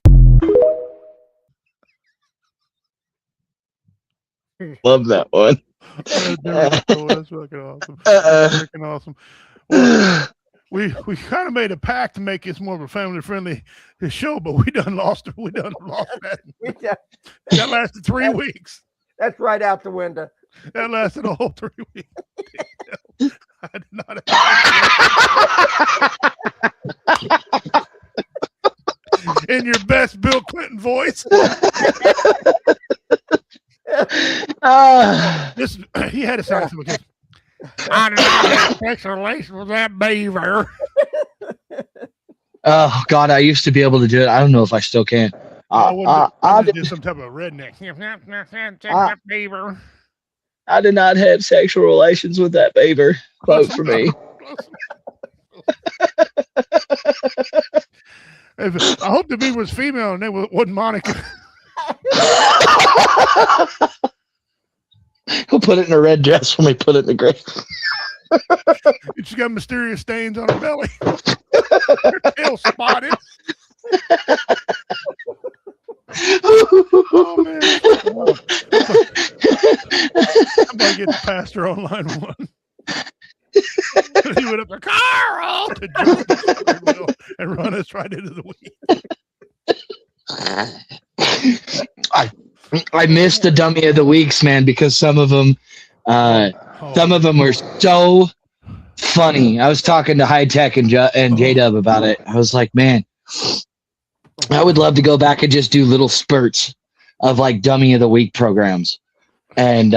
love that one. That's fucking awesome. Freaking awesome. Well, we kind of made a pact to make this more of a family-friendly show, but we done lost that. That lasted 3 weeks. That's right out the window. That lasted a whole 3 weeks. I did not in your best Bill Clinton voice. This he had to sound something because I did not have sex relation with that beaver. Oh God, I used to be able to do it. I don't know if I still can. I did some type of redneck. Beaver. I did not have sexual relations with that beaver. Vote for me. I hope the beaver was female and it wasn't Monica. He'll put it in a red dress when we put it in the grave. She's got mysterious stains on her belly. Her tail spotted. Oh man! Somebody get the pastor on line 1. He went up there, Carl, to jump and run us right into the weeds. I missed the dummy of the weeks, man, because some of them were so funny. I was talking to High Tech and J-Dub about it. I was like, man, I would love to go back and just do little spurts of like dummy of the week programs. And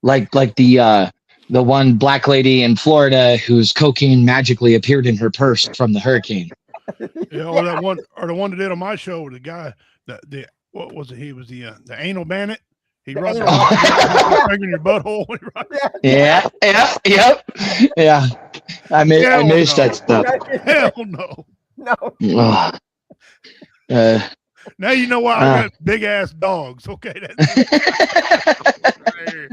like the one black lady in Florida whose cocaine magically appeared in her purse from the hurricane. Yeah, or that one, or the one that did on my show, the guy, the what was it? He was the anal bandit. He rubbed your finger in your butthole. When he rubbed Yeah. I missed that stuff. Hell no. No. Now you know why I got big ass dogs. Okay, that's right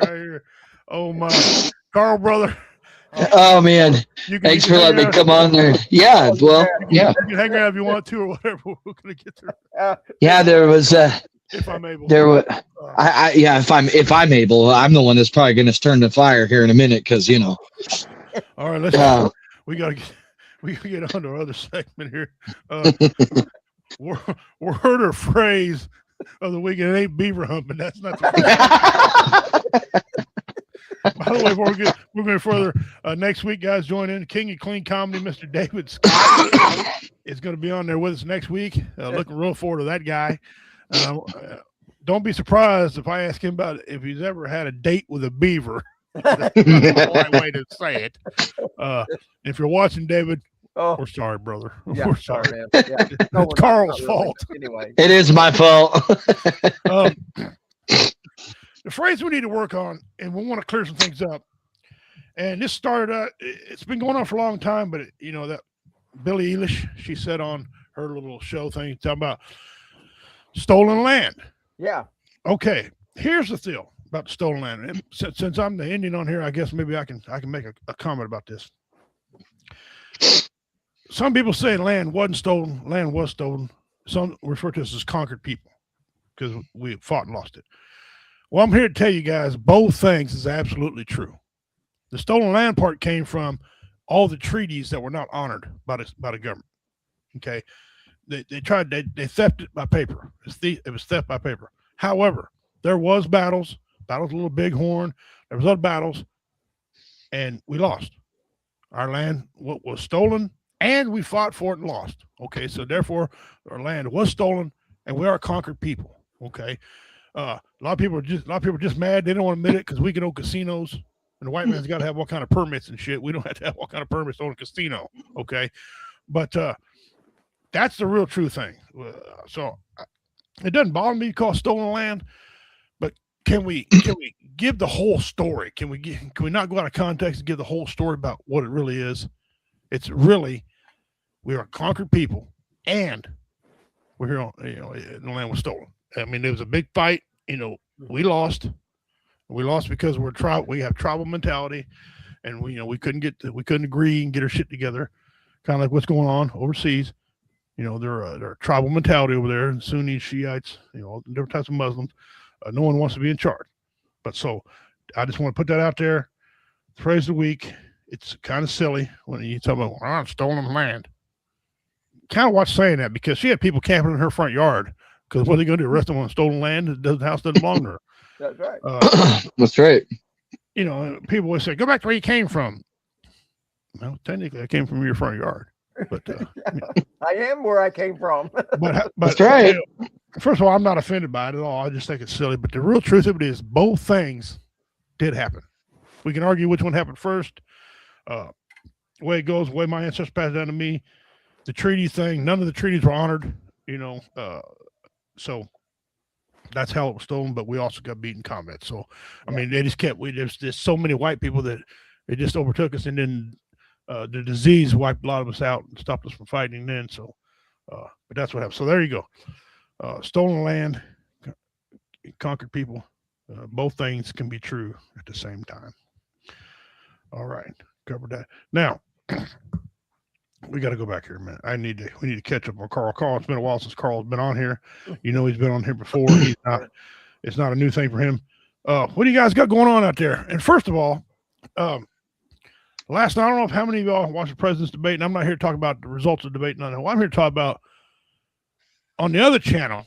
here. Oh my, Carl, brother. Oh man, thanks for letting me come on there. Yeah, well, yeah. You can hang around if you want to or whatever. We're gonna get through. Yeah, there was. If I'm able. There was. Yeah, if I'm able, I'm the one that's probably going to stir the fire here in a minute because All right, we gotta get on to our other segment here. Word or phrase of the week. It ain't beaver humping. That's not the By the way, before we're going further, next week, guys, join in. King of Clean Comedy, Mr. David Scott, is going to be on there with us next week. Looking real forward to that guy. Don't be surprised if I ask him about if he's ever had a date with a beaver. That's not the right way to say it. If you're watching, David, we're sorry, brother. Yeah, we're sorry. man. Yeah. No, It's Carl's fault. Anyway. It is my fault. The phrase we need to work on, and we want to clear some things up. And this started out, it's been going on for a long time, but that Billie Eilish, she said on her little show thing, talking about stolen land. Yeah. Okay. Here's the deal about stolen land. And since I'm the Indian on here, I guess maybe I can make a comment about this. Some people say land wasn't stolen. Land was stolen. Some refer to us as conquered people because we fought and lost it. Well, I'm here to tell you guys both things is absolutely true. The stolen land part came from all the treaties that were not honored by the government. Okay, they thefted it by paper. It was theft by paper. However, there was battles of Little Bighorn. There was other battles, and we lost. Our land was stolen, and we fought for it and lost. Okay, so therefore, our land was stolen, and we are conquered people. Okay. A lot of people are just mad. They don't want to admit it because we can own casinos, and the white man's got to have all kind of permits and shit. We don't have to have all kind of permits to own a casino, okay? But that's the real true thing. So it doesn't bother me to call stolen land, but can we give the whole story? Can we not go out of context and give the whole story about what it really is? It's really we are conquered people, and we're here on the land was stolen. I mean, there was a big fight. We lost. We lost because we have tribal mentality, and we couldn't agree and get our shit together. Kind of like what's going on overseas. They're tribal mentality over there, and Sunni, Shiites, different types of Muslims. No one wants to be in charge. But so, I just want to put that out there. The phrase of the week. It's kind of silly when you talk about I'm stolen land. Kind of watch saying that because she had people camping in her front yard. Because what are they going to do? Arrest them on stolen land? The house doesn't belong to her. That's right. That's right. People always say, go back to where you came from. Well, technically, I came from your front yard. But I am where I came from. but that's right. First of all, I'm not offended by it at all. I just think it's silly. But the real truth of it is both things did happen. We can argue which one happened first. The way it goes, the way my ancestors passed down to me, the treaty thing, none of the treaties were honored, so that's how it was stolen, but we also got beat in combat. So, I mean, they just there's so many white people that it just overtook us, and then the disease wiped a lot of us out and stopped us from fighting then. So, but that's what happened. So there you go. Stolen land, conquered people, both things can be true at the same time. All right, covered that. Now, we got to go back here a minute. We need to catch up on Carl. Carl, it's been a while since Carl's been on here. He's been on here before. It's not a new thing for him. What do you guys got going on out there? And first of all, last night, I don't know how many of y'all watched the president's debate, and I'm not here to talk about the results of the debate. No, I'm here to talk about on the other channel,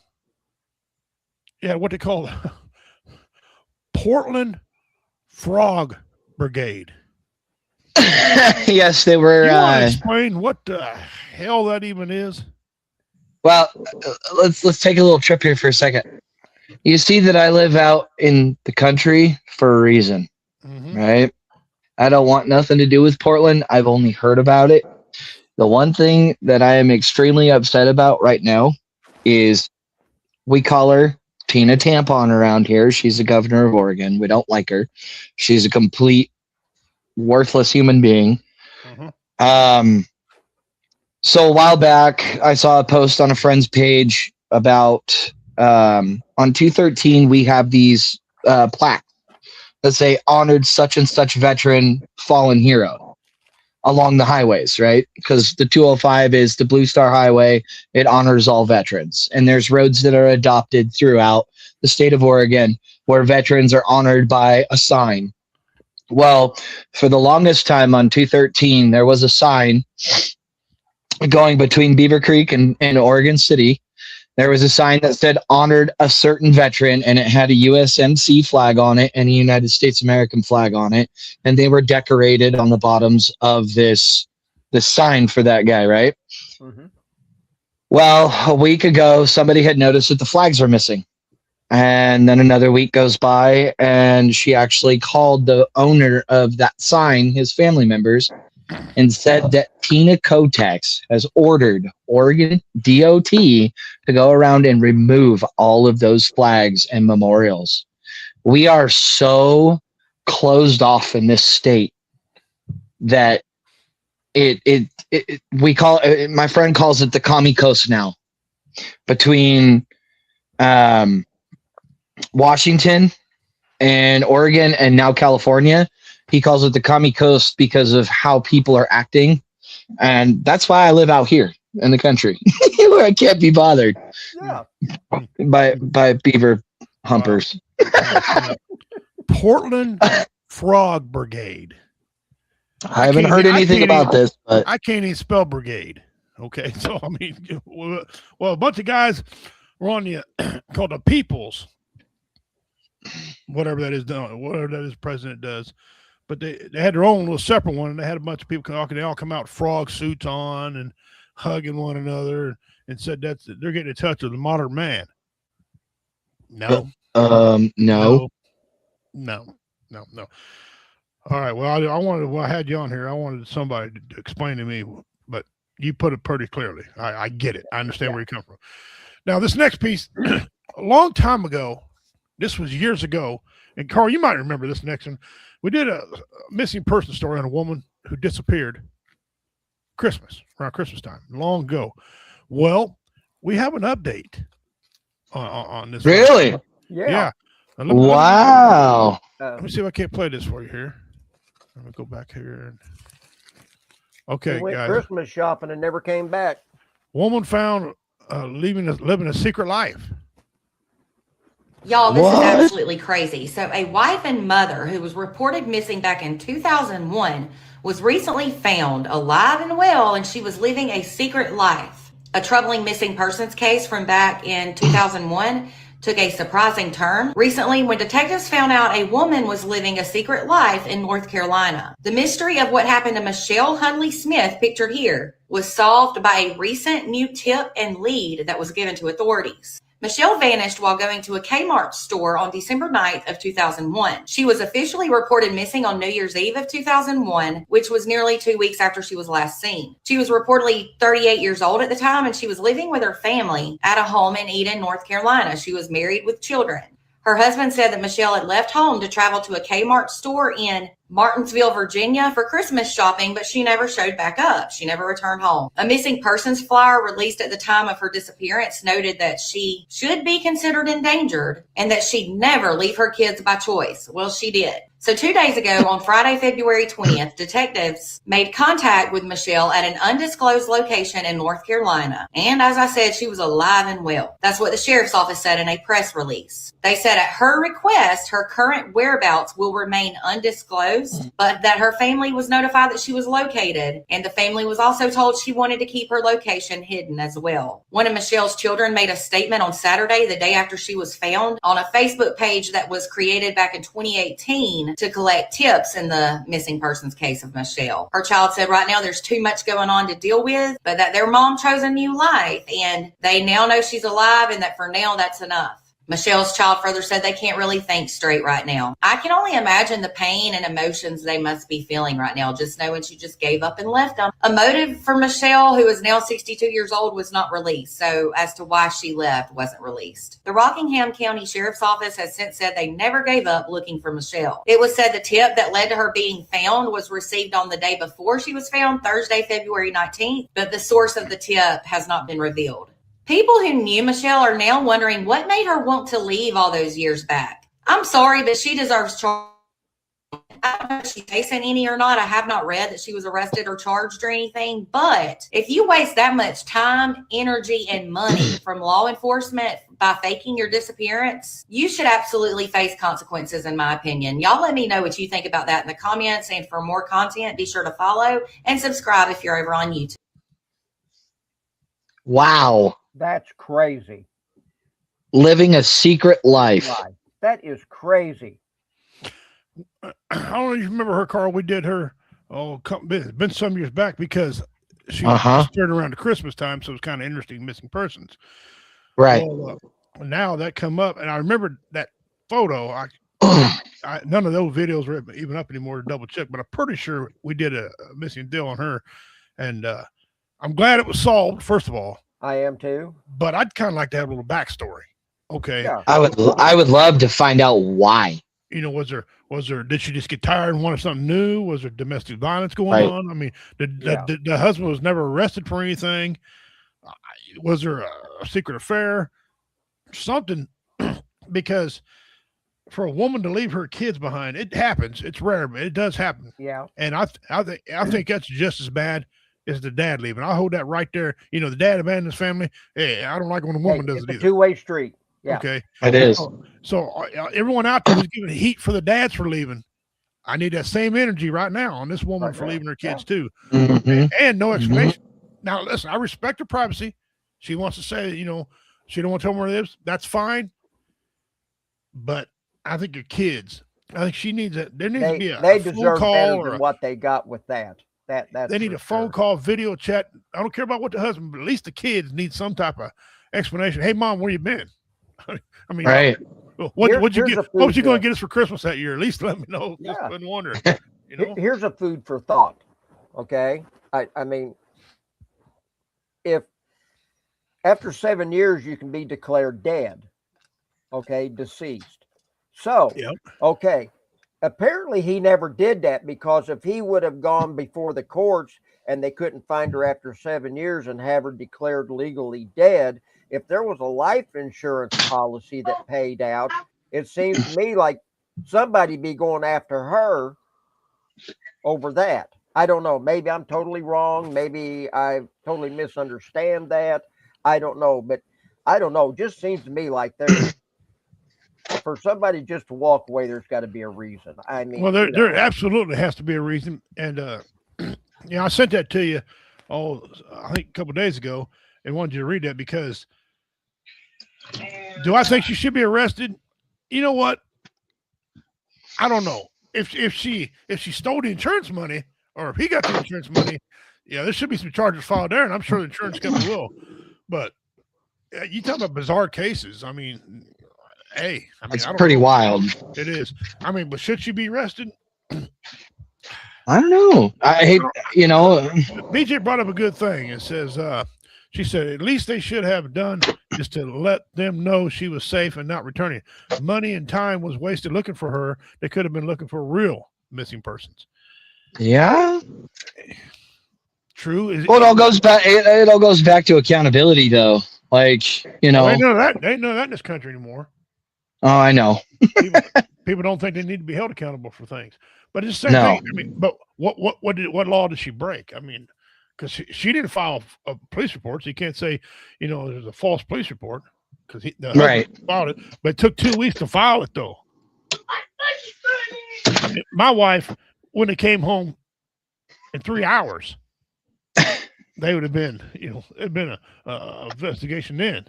what they call the Portland Frog Brigade. Yes, they were. You want to explain what the hell that even is? Well, let's take a little trip here for a second. You see that I live out in the country for a reason, right? I don't want nothing to do with Portland. I've only heard about it. The one thing that I am extremely upset about right now is we call her Tina Tampon around here. She's the governor of Oregon. We don't like her. She's a complete worthless human being. So a while back, I saw a post on a friend's page about on 213, we have these plaques that say honored such and such veteran, fallen hero along the highways, right? Because the 205 is the Blue Star Highway. It honors all veterans. And there's roads that are adopted throughout the state of Oregon where veterans are honored by a sign. Well, for the longest time on 213, there was a sign going between Beaver Creek and Oregon City. There was a sign that said honored a certain veteran, and it had a USMC flag on it and a United States American flag on it. And they were decorated on the bottoms of this sign for that guy, right? Well, a week ago, somebody had noticed that the flags were missing. And then another week goes by, and she actually called the owner of that sign, his family members, and said that Tina Kotex has ordered Oregon DOT to go around and remove all of those flags and memorials. We are so closed off in this state that we call it, my friend calls it the commie coast now, between Washington and Oregon and now California. He calls it the commie coast because of how people are acting. And that's why I live out here in the country where I can't be bothered by beaver humpers. Portland Frog Brigade. I haven't heard anything about this, but I can't even spell brigade. Okay. So, I mean, well, a bunch of guys were on the called the Peoples, whatever that is done, whatever that is president does. But they had their own little separate one, and they had a bunch of people they all come out frog suits on and hugging one another and said they're getting in touch with the modern man. No. No. All right. Well, I had you on here. I wanted somebody to explain to me, but you put it pretty clearly. I get it. I understand where you come from. Now, this next piece, a long time ago, this was years ago, and Carl, you might remember this next one. We did a missing person story on a woman who disappeared around Christmas time, long ago. Well, we have an update on this. Really? Yeah. Wow. Let me see if I can't play this for you here. Let me go back here. Okay, we went guys. Christmas shopping and never came back. Woman found living a secret life. Y'all, this is absolutely crazy. So a wife and mother who was reported missing back in 2001 was recently found alive and well, and she was living a secret life. A troubling missing persons case from back in 2001 took a surprising turn recently when detectives found out a woman was living a secret life in North Carolina. The mystery of what happened to Michelle Hunley Smith, pictured here, was solved by a recent new tip and lead that was given to authorities. Michelle vanished while going to a Kmart store on December 9th of 2001. She was officially reported missing on New Year's Eve of 2001, which was nearly 2 weeks after she was last seen. She was reportedly 38 years old at the time, and she was living with her family at a home in Eden, North Carolina. She was married with children. Her husband said that Michelle had left home to travel to a Kmart store in Martinsville, Virginia for Christmas shopping, but she never showed back up. She never returned home. A missing persons flyer released at the time of her disappearance noted that she should be considered endangered and that she'd never leave her kids by choice. Well, she did. So 2 days ago, on Friday, February 20th, detectives made contact with Michelle at an undisclosed location in North Carolina. And as I said, she was alive and well. That's what the sheriff's office said in a press release. They said at her request, her current whereabouts will remain undisclosed, but that her family was notified that she was located. And the family was also told she wanted to keep her location hidden as well. One of Michelle's children made a statement on Saturday, the day after she was found, on a Facebook page that was created back in 2018 to collect tips in the missing persons case of Michelle. Her child said right now there's too much going on to deal with, but that their mom chose a new life and they now know she's alive and that for now that's enough. Michelle's child further said they can't really think straight right now. I can only imagine the pain and emotions they must be feeling right now, just knowing she just gave up and left them. A motive for Michelle, who is now 62 years old, was not released. So as to why she left wasn't released. The Rockingham County Sheriff's Office has since said they never gave up looking for Michelle. It was said the tip that led to her being found was received on the day before she was found, Thursday, February 19th, but the source of the tip has not been revealed. People who knew Michelle are now wondering what made her want to leave all those years back. I'm sorry, but she deserves charge. I don't know if she's facing any or not. I have not read that she was arrested or charged or anything. But if you waste that much time, energy, and money from law enforcement by faking your disappearance, you should absolutely face consequences, in my opinion. Y'all let me know what you think about that in the comments. And for more content, be sure to follow and subscribe if you're over on YouTube. Wow. That's crazy. Living a secret life. That is crazy. I don't know if you remember her, Carl. We did her, it's been some years back because she started around the Christmas time, so it was kind of interesting, missing persons. Right. Well, now that come up, and I remember that photo. None of those videos are even up anymore to double check, but I'm pretty sure we did a missing deal on her, and I'm glad it was solved, first of all. I am too. But I'd kind of like to have a little backstory. Okay. Yeah. I would love to find out why. You know, was there, did she just get tired and wanted something new? Was there domestic violence going on? I mean, the husband was never arrested for anything. Was there a secret affair? Something, because for a woman to leave her kids behind, it happens. It's rare, but it does happen. Yeah. And I think that's just as bad as the dad leaving. I hold that right there. You know, the dad abandoned his family. Hey, I don't like when a woman does it either. It's a two-way street. Yeah. Okay. It is. So everyone out there who's giving heat for the dads for leaving, I need that same energy right now on this woman for leaving her kids too. Mm-hmm. And no explanation. Now, listen, I respect her privacy. She wants to say, you know, she don't want to tell me where it is. That's fine. But I think your kids, I think she needs that. There needs to be a they phone deserve call better or than what they got with that. They need a phone call, video chat. I don't care about what the husband, but at least the kids need some type of explanation. Hey, mom, where you been? I mean, right. What'd you get? What was you going to get us for Christmas that year? At least let me know. Yeah. Just been wondering. You know? Here's a food for thought. Okay. I mean, if after 7 years you can be declared dead, okay, deceased. So, okay. Apparently he never did that, because if he would have gone before the courts and they couldn't find her after 7 years and have her declared legally dead, if there was a life insurance policy that paid out, it seems to me like somebody be going after her over that. I don't know. Maybe I'm totally wrong. Maybe I totally misunderstand that. I don't know. But I don't know. It just seems to me like there's, for somebody just to walk away, there's got to be a reason. I mean, well, there absolutely has to be a reason. And, I sent that to you, I think a couple of days ago, and wanted you to read that because do I think she should be arrested? You know what? I don't know. If she stole the insurance money, or if he got the insurance money, there should be some charges filed there, and I'm sure the insurance company will. But you talk about bizarre cases. I mean, hey, it's pretty wild. It is. I mean, but should she be arrested? I don't know. I hate, BJ brought up a good thing. It says, she said, at least they should have done is to let them know she was safe and not returning. Money and time was wasted looking for her. They could have been looking for real missing persons. Yeah. True. Well, it all goes back. It all goes back to accountability, though. Like, They ain't none of that in this country anymore. Oh, I know. People don't think they need to be held accountable for things. But it's the same thing. I mean, but what law did she break? I mean, because she didn't file a police report, so you can't say, there's a false police report because the husband filed it. But it took 2 weeks to file it, though. My wife, when it came home in 3 hours, they would have been, it'd been a investigation then.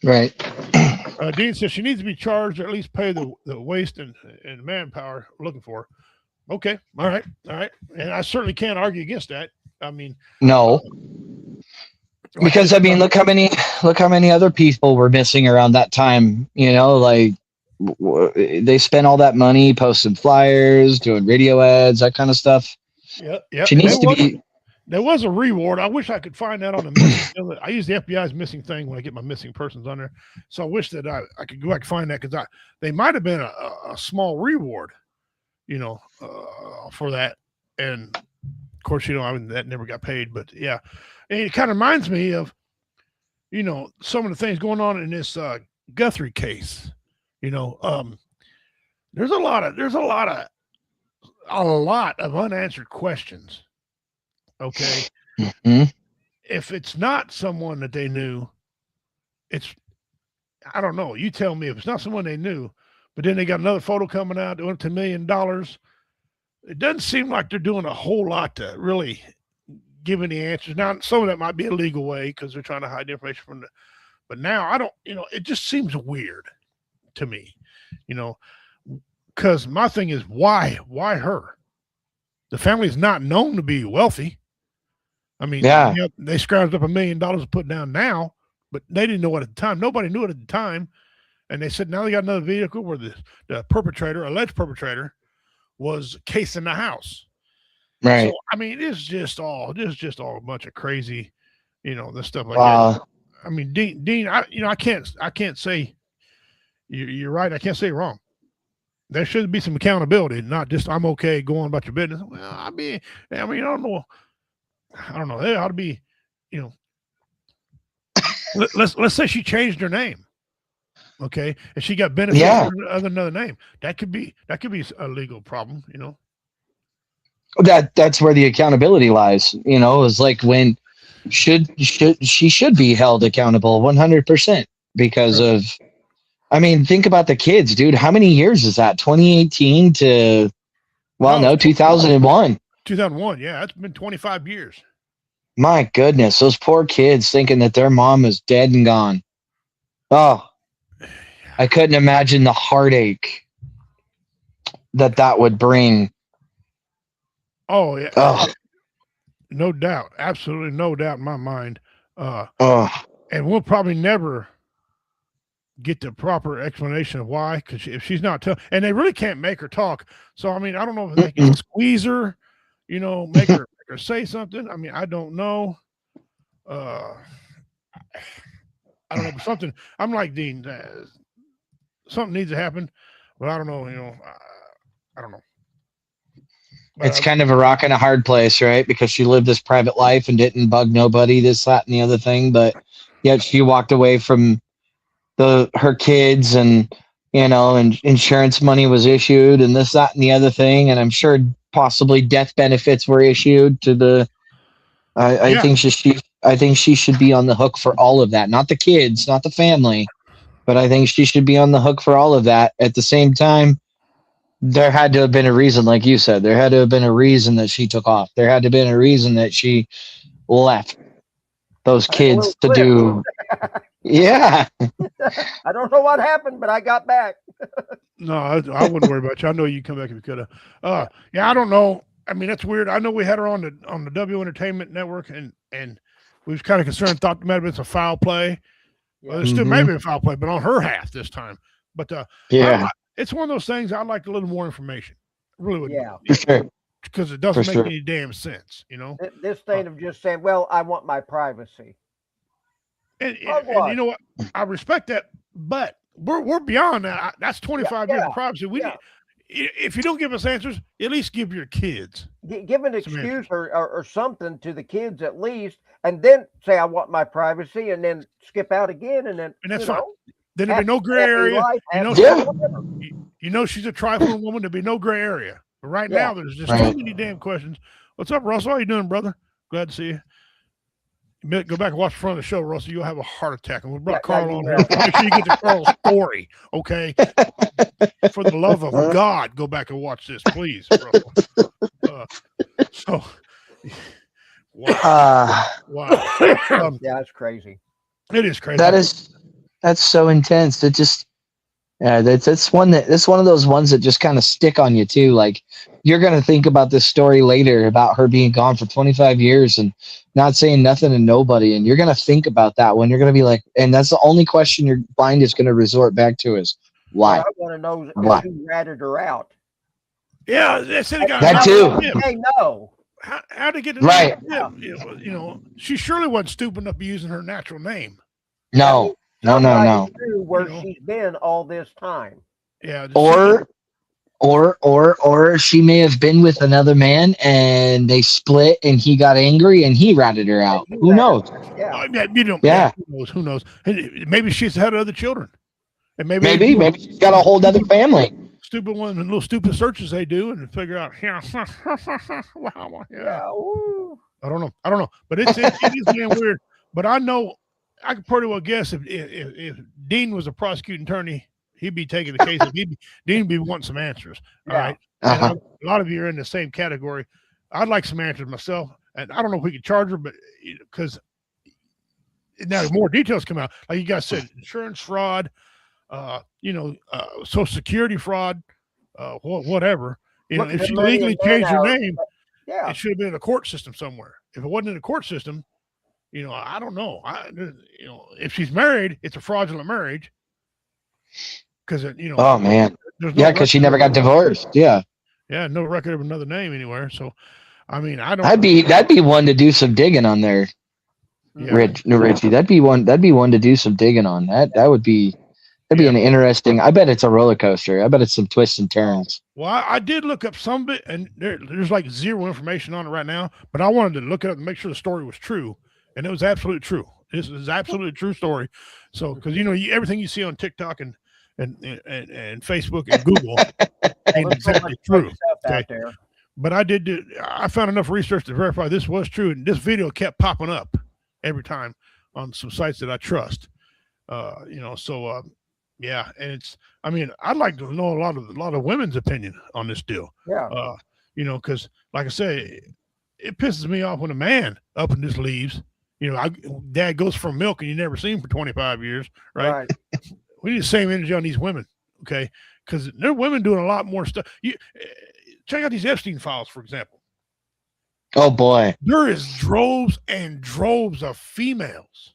Right. Dean says she needs to be charged or at least pay the waste and manpower looking for her. Okay. All right. And I certainly can't argue against that. I mean, no. Because I mean, look how many other people were missing around that time. You know, like they spent all that money posting flyers, doing radio ads, that kind of stuff. Yeah. She needs to be. There was a reward. I wish I could find that on the missing. I use the FBI's missing thing when I get my missing persons on there. So I wish that I could go back and find that, because they might have been a small reward, for that. And of course, that never got paid. But yeah, and it kind of reminds me of, some of the things going on in this Guthrie case. There's a lot of unanswered questions. Okay. Mm-hmm. If it's not someone that they knew, I don't know. You tell me if it's not someone they knew, but then they got another photo coming out doing $1 million. It doesn't seem like they're doing a whole lot to really give any answers. Now, some of that might be a legal way because they're trying to hide information from but now I don't, it just seems weird to me, because my thing is why her? The family is not known to be wealthy. I mean, they scrounged up $1 million to put down now, but they didn't know it at the time. Nobody knew it at the time. And they said now they got another vehicle where the alleged perpetrator, was casing the house. Right. So, I mean, this is just all a bunch of crazy, this stuff like that. I mean, Dean, I can't say you're right. I can't say wrong. There should be some accountability, not just I'm okay, go on about your business. Well, I mean, I don't know. There ought to be, let's say she changed her name. Okay. And she got benefits other than another name. That could be a legal problem, That's where the accountability lies. Is like when she should be held accountable 100% because of, I mean, think about the kids, dude. How many years is that? 2018 to 2001. 2001, yeah, it's been 25 years. My goodness, those poor kids thinking that their mom is dead and gone. Oh, I couldn't imagine the heartache that would bring. Oh, yeah. Oh. No doubt. Absolutely no doubt in my mind. And we'll probably never get the proper explanation of why, because if she's not and they really can't make her talk. So, I mean, I don't know if they can squeeze her, make her say something. I mean, I don't know. I don't know, but something, I'm like Dean, something needs to happen, but I don't know, I don't know. But it's kind of a rock and a hard place, right? Because she lived this private life and didn't bug nobody, this, that, and the other thing. But yet she walked away from her kids and, and insurance money was issued and this, that, and the other thing. And I'm sure possibly death benefits were issued to I think she should be on the hook for all of that. Not the kids, not the family, but I think she should be on the hook for all of that. At the same time, there had to have been a reason, like you said. There had to have been a reason that she took off. There had to have been a reason that she left those kids to do. Yeah. I don't know what happened, but I got back. No, I wouldn't worry about you. I know you come back if you could have. Yeah, I don't know. I mean, that's weird. I know we had her on the W Entertainment Network, and we was kind of concerned, thought maybe it's a foul play. Yeah. Well, it still may be a foul play, but on her half this time. But it's one of those things. I'd like a little more information. I really would. Yeah, for sure. Because it doesn't make any damn sense, This thing of just saying, "Well, I want my privacy." And you know what? I respect that, but we're beyond that. That's 25 years of privacy. If you don't give us answers, at least give your kids. Give an excuse or something to the kids at least, and then say, "I want my privacy," and then skip out again, and that's fine. Then there'd be no gray area. She's a trifling woman. There'd be no gray area. But right now, there's just so many damn questions. What's up, Russell? How you doing, brother? Glad to see you. Go back and watch the front of the show, Russell. You'll have a heart attack. And we brought Carl on here. Make sure you get to Carl's story, okay? For the love of God, go back and watch this, please, Russell. Wow. Yeah, that's crazy. It is crazy. That's so intense. It just, Yeah, that's one of those ones that just kind of stick on you too. Like you're gonna think about this story later about her being gone for 25 years and not saying nothing to nobody, and you're gonna think about that one. You're gonna be like, and that's the only question your mind is gonna resort back to is why? Well, I want to know Why? who ratted her out. Yeah, they said That too. They know. How to get to Right. You know, she surely wasn't stupid enough to be using her natural name. No. Somebody knew where You know. she's been all this time. Yeah. Or she may have been with another man and they split and he got angry and he ratted her out. Who knows? Yeah. You don't. Yeah. Who knows? And maybe she's had other children, and Maybe she's got a whole other family. Stupid ones and little stupid searches they do and figure out. Yeah. Wow. Yeah. I don't know. But it is damn weird. But I know I could pretty well guess if Dean was a prosecuting attorney, he'd be taking the case. Dean would be wanting some answers. All right. Uh-huh. A lot of you are in the same category. I'd like some answers myself. And I don't know if we could charge her, but because now more details come out. Like you guys said, insurance fraud, Social Security fraud, whatever. If she legally changed her name, it should have been in a court system somewhere. If it wasn't in a court system, I don't know. If she's married, it's a fraudulent marriage. Because Oh man. No Because she never got divorced. Yeah. Yeah, no record of another name anywhere. So, I mean, I don't. That'd be one to do some digging on there. Yeah. Richie. That'd be one to do some digging on. That'd be an interesting. I bet it's a roller coaster. I bet it's some twists and turns. Well, I did look up some of it, and there's like zero information on it right now. But I wanted to look it up and make sure the story was true, and it was absolutely true. This is absolutely true story. So, because everything you see on TikTok and Facebook and Google ain't exactly true. Okay? But I found enough research to verify this was true, and this video kept popping up every time on some sites that I trust. Yeah, and I'd like to know a lot of women's opinion on this deal. Yeah. Because like I say, it pisses me off when a man up and just leaves. Dad goes from milk and you never see him for 25 years, right? We need the same energy on these women, okay? Because there are women doing a lot more stuff. Check out these Epstein files, for example. Oh boy, there is droves and droves of females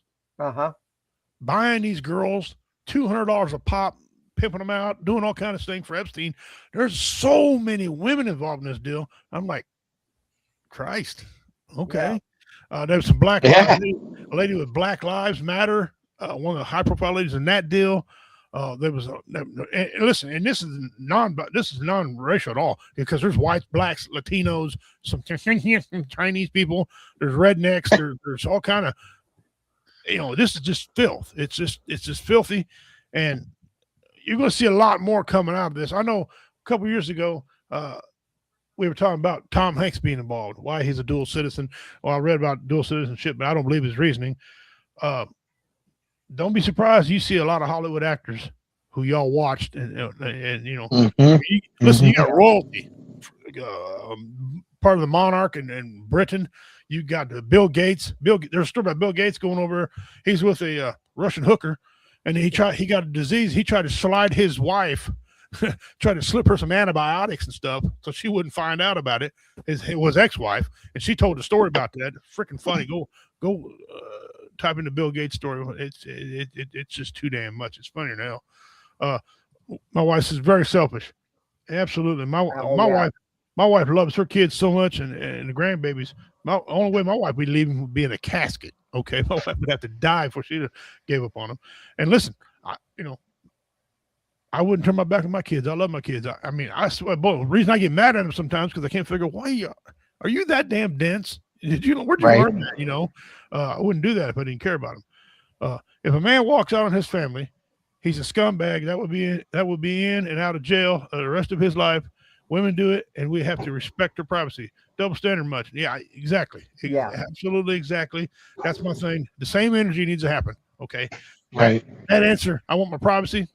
buying these girls $200 a pop, pimping them out, doing all kinds of things for Epstein. There's so many women involved in this deal. I'm like, Christ, okay. There's some black lives, a lady with Black Lives Matter, one of the high-profile ladies in that deal. There was and listen, and this is non-racial at all, because there's whites, blacks, Latinos, some Chinese people, there's rednecks, there's all kind of, this is just filth. It's just filthy, and you're going to see a lot more coming out of this. I know a couple years ago, we were talking about Tom Hanks being involved, why he's a dual citizen. Well, I read about dual citizenship, but I don't believe his reasoning. Don't be surprised you see a lot of Hollywood actors who y'all watched, and listen, you got royalty, part of the monarch and Britain. You got Bill Gates. There's a story about Bill Gates going over. He's with a Russian hooker, and he got a disease. He tried to slide his wife, tried to slip her some antibiotics and stuff so she wouldn't find out about it. It was ex-wife, and she told a story about that. Freaking funny. Go type in the Bill Gates story. It's just too damn much. It's funnier now. My wife is very selfish. Absolutely. My wife loves her kids so much, and the grandbabies. The only way my wife would leave them would be in a casket. Okay, my wife would have to die before she gave up on them. And listen, I wouldn't turn my back on my kids. I love my kids. I swear, boy, the reason I get mad at them sometimes because I can't figure why are you that damn dense? Where'd you learn that? I wouldn't do that if I didn't care about them. If a man walks out on his family, he's a scumbag. That would be in and out of jail the rest of his life. Women do it, and we have to respect their privacy. Double standard much. Yeah, exactly. Yeah, absolutely, exactly. That's my thing. The same energy needs to happen. Okay. Right. That answer, I want my privacy.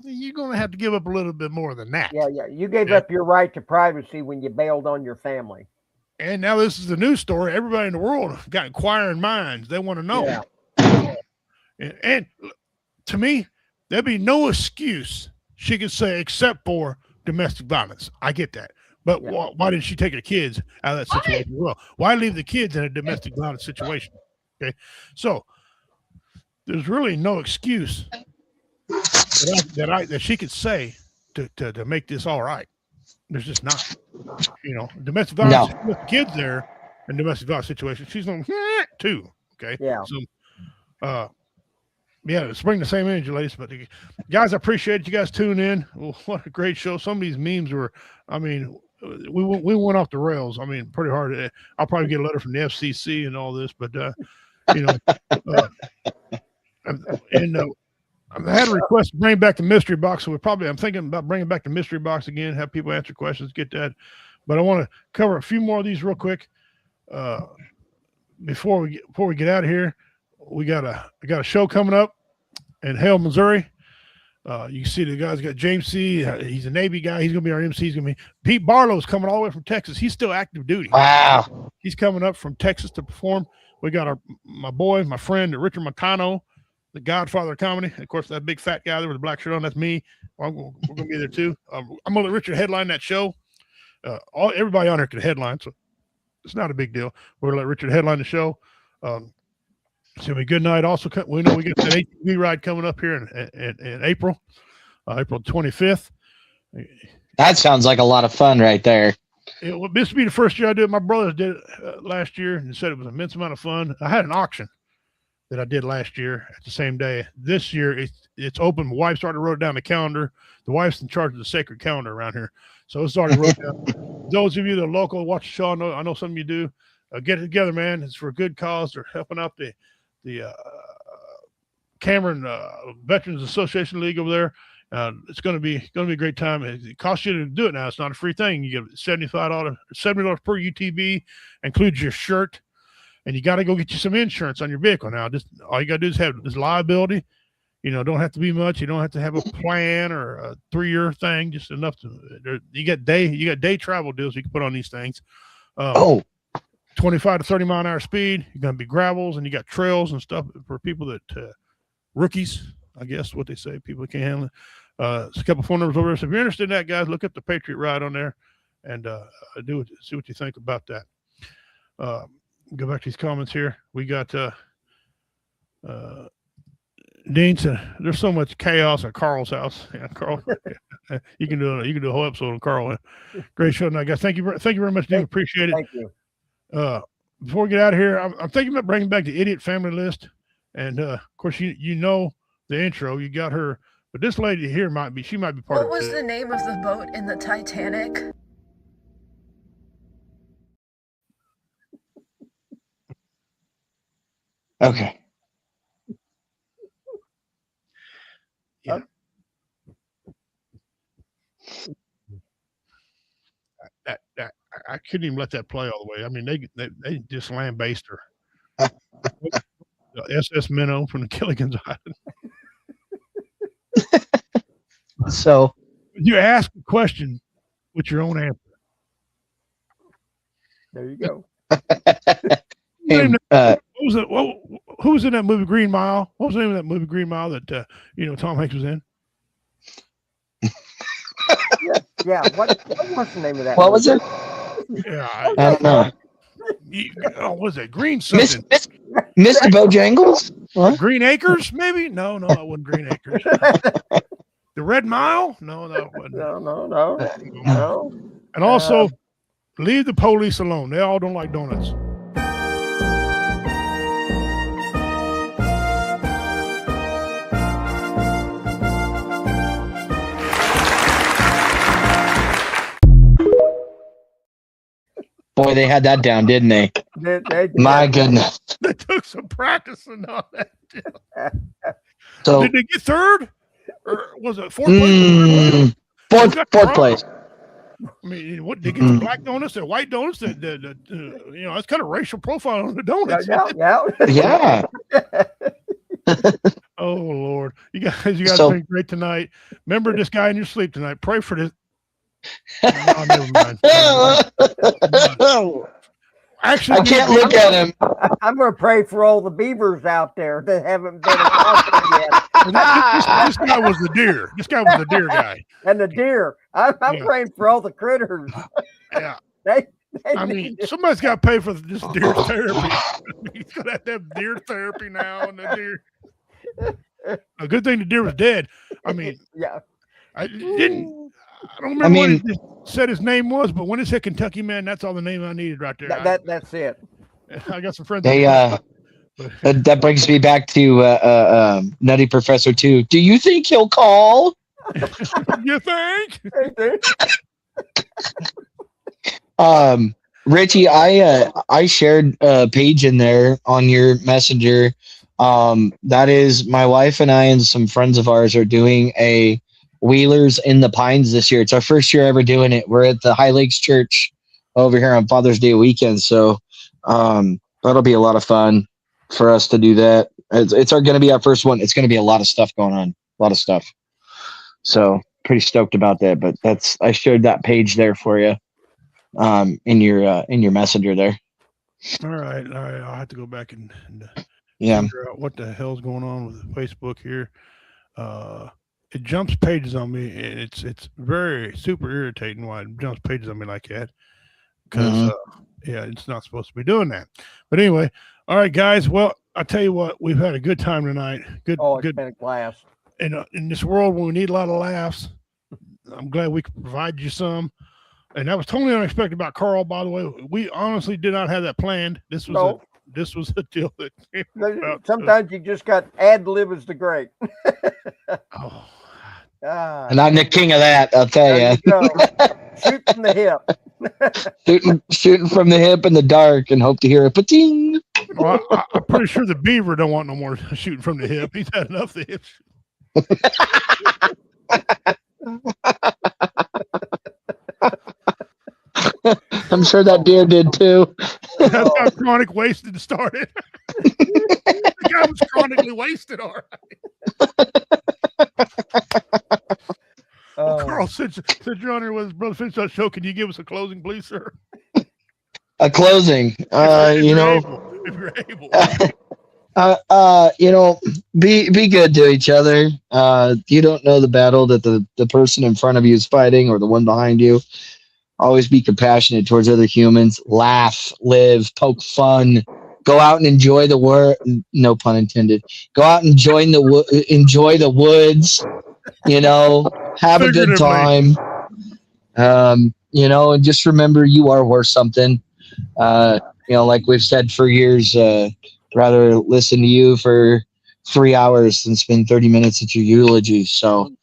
You're going to have to give up a little bit more than that. Yeah. You gave up your right to privacy when you bailed on your family. And now this is the news story. Everybody in the world got inquiring minds. They want to know. Yeah. And to me, there'd be no excuse she could say except for domestic violence. I get that. But why didn't she take her kids out of that situation as well? Why leave the kids in a domestic violence situation? Okay. So there's really no excuse that she could say to make this all right. There's just not. Domestic violence with the kids there in domestic violence situation. She's on too. Okay. Yeah. So let's bring the same energy, ladies. But guys, I appreciate you guys tuning in. Well, what a great show. Some of these memes were, we went off the rails. Pretty hard. I'll probably get a letter from the FCC and all this, but I had a request to bring back the mystery box, so I'm thinking about bringing back the mystery box again, have people answer questions, get that. But I want to cover a few more of these real quick before we get out of here. We got a show coming up in Hale, Missouri. You can see the guys got James C. He's a Navy guy. He's gonna be our MC. He's gonna be Pete Barlow's coming all the way from Texas. He's still active duty. Wow. He's coming up from Texas to perform. We got my friend Richard Montano, the godfather of comedy. Of course, that big fat guy there with the black shirt on, that's me. We're gonna be there too. I'm gonna let Richard headline that show. Everybody on there can headline, so it's not a big deal. We're gonna let Richard headline the show. It's gonna be a good night. Also, we know we got that ATV ride coming up here in April, April 25th. That sounds like a lot of fun right there. This will be the first year I did it. My brothers did it last year and said it was an immense amount of fun. I had an auction that I did last year at the same day. This year it's open. My wife started wrote down the calendar. The wife's in charge of the sacred calendar around here, so it's already wrote down. Those of you that are local, watch the show. I know some of you do. Get it together, man. It's for a good cause. They're helping out the Cameron Veterans Association League over there. It's going to be a great time. It costs you to do it now. It's not a free thing. You get $70 per UTV, includes your shirt, and you got to go get you some insurance on your vehicle now. Just all you got to do is have this liability. Don't have to be much. You don't have to have a plan or a 3-year thing. Just enough you got day travel deals you can put on these things. 25 to 30 mile an hour speed. You're going to be gravels, and you got trails and stuff for people that rookies, I guess what they say, people that can't handle it. There's a couple phone numbers over there. So if you're interested in that, guys, look up the Patriot Ride on there and see what you think about that. Go back to these comments here. We got Dean said there's so much chaos at Carl's house. Yeah, Carl, you can do a whole episode on Carl. Great show tonight, guys. Thank you very much, Dean. Appreciate it. Thank you. Before we get out of here, I'm thinking about bringing back the Idiot Family List, and of course you know the intro. You got her, but this lady here might be part of it. What was the name of the boat in the Titanic? Okay. Yeah. I couldn't even let that play all the way. They just land-based her. SS Minnow from the Gilligan's Island. So you ask a question with your own answer. There you go. Who was in that movie Green Mile? What was the name of that movie Green Mile that Tom Hanks was in? Yeah. What was the name of that? What was it? Yeah, I don't know. What was it? Green something. Mr. Bojangles? What? Green Acres, maybe? No, that wasn't Green Acres. The Red Mile? No, that wasn't. No. And also, leave the police alone. They all don't like donuts. Boy, they had that down, didn't they? My goodness. They took some practicing on that. So did they get third? Or was it fourth place? Fourth place. What they get the black donuts, the white donuts, that's kind of racial profile on the donuts. Yeah. Oh Lord, you guys been great tonight. Remember this guy in your sleep tonight. Pray for this. No, never mind. Actually, I can't look at him. I'm going to pray for all the beavers out there that haven't been adopted yet. This guy was the deer. This guy was the deer guy. And the deer. I'm Yeah. praying for all the critters. Yeah. They I mean, somebody's got to pay for this deer therapy. He's going to have deer therapy now. And the deer. A good thing the deer was dead. I mean, yeah. I don't remember what he said his name was, but when it said Kentucky Man, that's all the name I needed right there. That's it. I got some friends. They that brings me back to Nutty Professor 2. Do you think he'll call? You think? Richie, I shared a page in there on your messenger. That is my wife and I and some friends of ours are doing a Wheelers in the Pines this year. It's our first year ever doing it. We're at the High Lakes Church over here on Father's Day weekend. So that'll be a lot of fun for us to do that. It's going to be our first one. It's going to be a lot of stuff going on, a lot of stuff. So pretty stoked about that. But I shared that page there for you in your messenger there. All right. I'll have to go back and figure out what the hell's going on with Facebook here. It jumps pages on me, and it's very super irritating why it jumps pages on me like that. Because it's not supposed to be doing that. But anyway, all right, guys. Well, I tell you what, we've had a good time tonight. Good. It's been a blast. In this world when we need a lot of laughs, I'm glad we could provide you some. And that was totally unexpected about Carl, by the way. We honestly did not have that planned. This was a deal that came about. Sometimes you just got ad lib is the great. And I'm the king of that, I'll tell you. Shoot from the hip. shooting from the hip in the dark and hope to hear a pa-ting. Well, I'm pretty sure the beaver don't want no more shooting from the hip. He's had enough of the hips. I'm sure that deer did too. That's how chronic wasted started. The guy was chronically wasted, all right. Carl, since you're on here with his brother, finish that show. Can you give us a closing, please, sir? A closing, if you're able. Be good to each other. You don't know the battle that the person in front of you is fighting or the one behind you. Always be compassionate towards other humans. Laugh, live, poke fun. Go out and enjoy the world. No pun intended. Go out and enjoy the woods. Have a good time. And just remember you are worth something. Like we've said for years, rather listen to you for 3 hours than spend 30 minutes at your eulogy. So,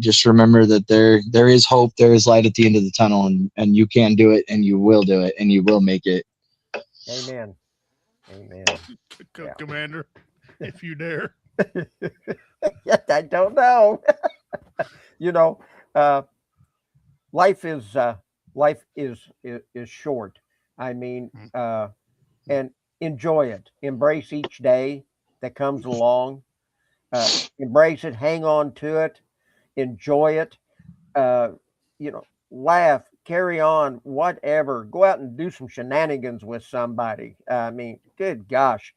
just remember that there is hope, there is light at the end of the tunnel, and you can do it, and you will do it, and you will make it. Amen. Commander, if you dare. I don't know. Life is short. I mean, and enjoy it. Embrace each day that comes along. Embrace it. Hang on to it. Enjoy it. Laugh. Carry on. Whatever. Go out and do some shenanigans with somebody. I mean, good gosh.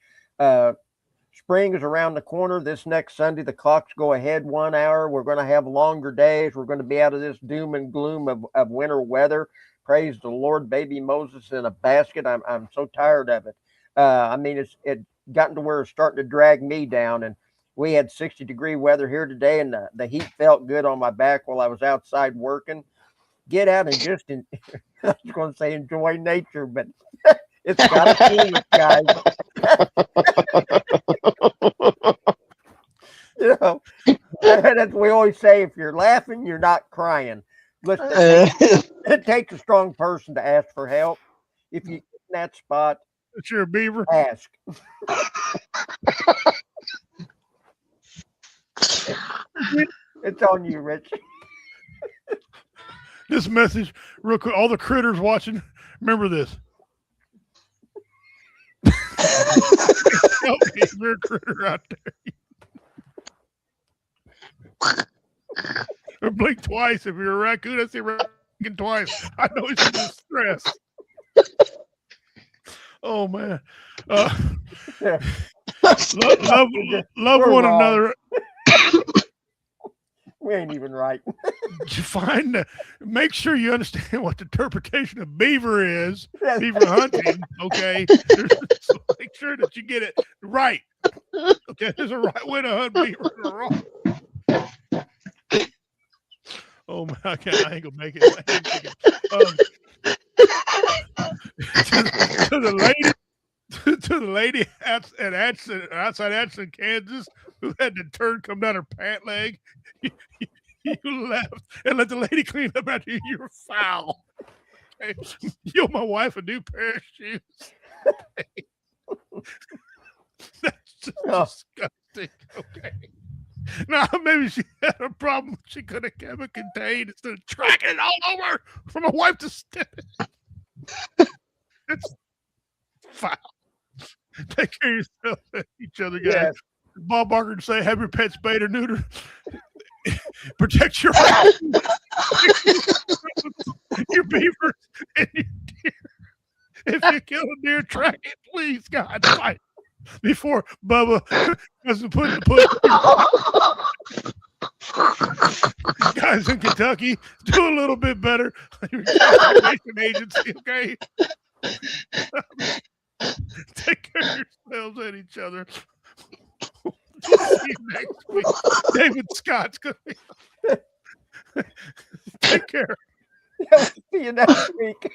Spring is around the corner. This next Sunday, the clocks go ahead 1 hour. We're going to have longer days. We're going to be out of this doom and gloom of winter weather. Praise the Lord, baby Moses in a basket. I'm so tired of it. It gotten to where it's starting to drag me down. And we had 60-degree weather here today, and the heat felt good on my back while I was outside working. Get out and just, I was going to say enjoy nature, but it's got to be it, guys. That's what we always say, if you're laughing, you're not crying. Listen, it takes a strong person to ask for help. If you get in that spot, if you're a beaver, ask. It's on you, Rich. This message, real quick, all the critters watching, remember this. If you're a critter out there. Or blink twice. If you're a raccoon, I say raccoon twice. I know it's in distress. Oh man. Yeah. Love We're one wrong. another. We ain't even right. Make sure you understand what the interpretation of beaver is. Yes. Beaver hunting. Okay. So make sure that you get it right. Okay. There's a right way to hunt beaver and a wrong. Oh my! I ain't gonna make it. To the lady outside Atchison, Kansas, who had the turd come down her pant leg. You left and let the lady clean up after you. You're foul. Okay? You owe my wife a new pair of shoes. That's just disgusting. Okay. Now, maybe she had a problem she could have kept it contained instead of tracking it all over for my wife to step it. It's foul. Take care of yourself and each other, guys. Yes. Bob Barker would say, have your pet spayed or neutered. Protect your beavers and your deer. If you kill a deer, track it, please, God, fight. Before Bubba doesn't put guys in Kentucky, do a little bit better on your conservation agency, okay? Take care of yourselves and each other. See you next week. David Scott's gonna be. Take care. See you next week.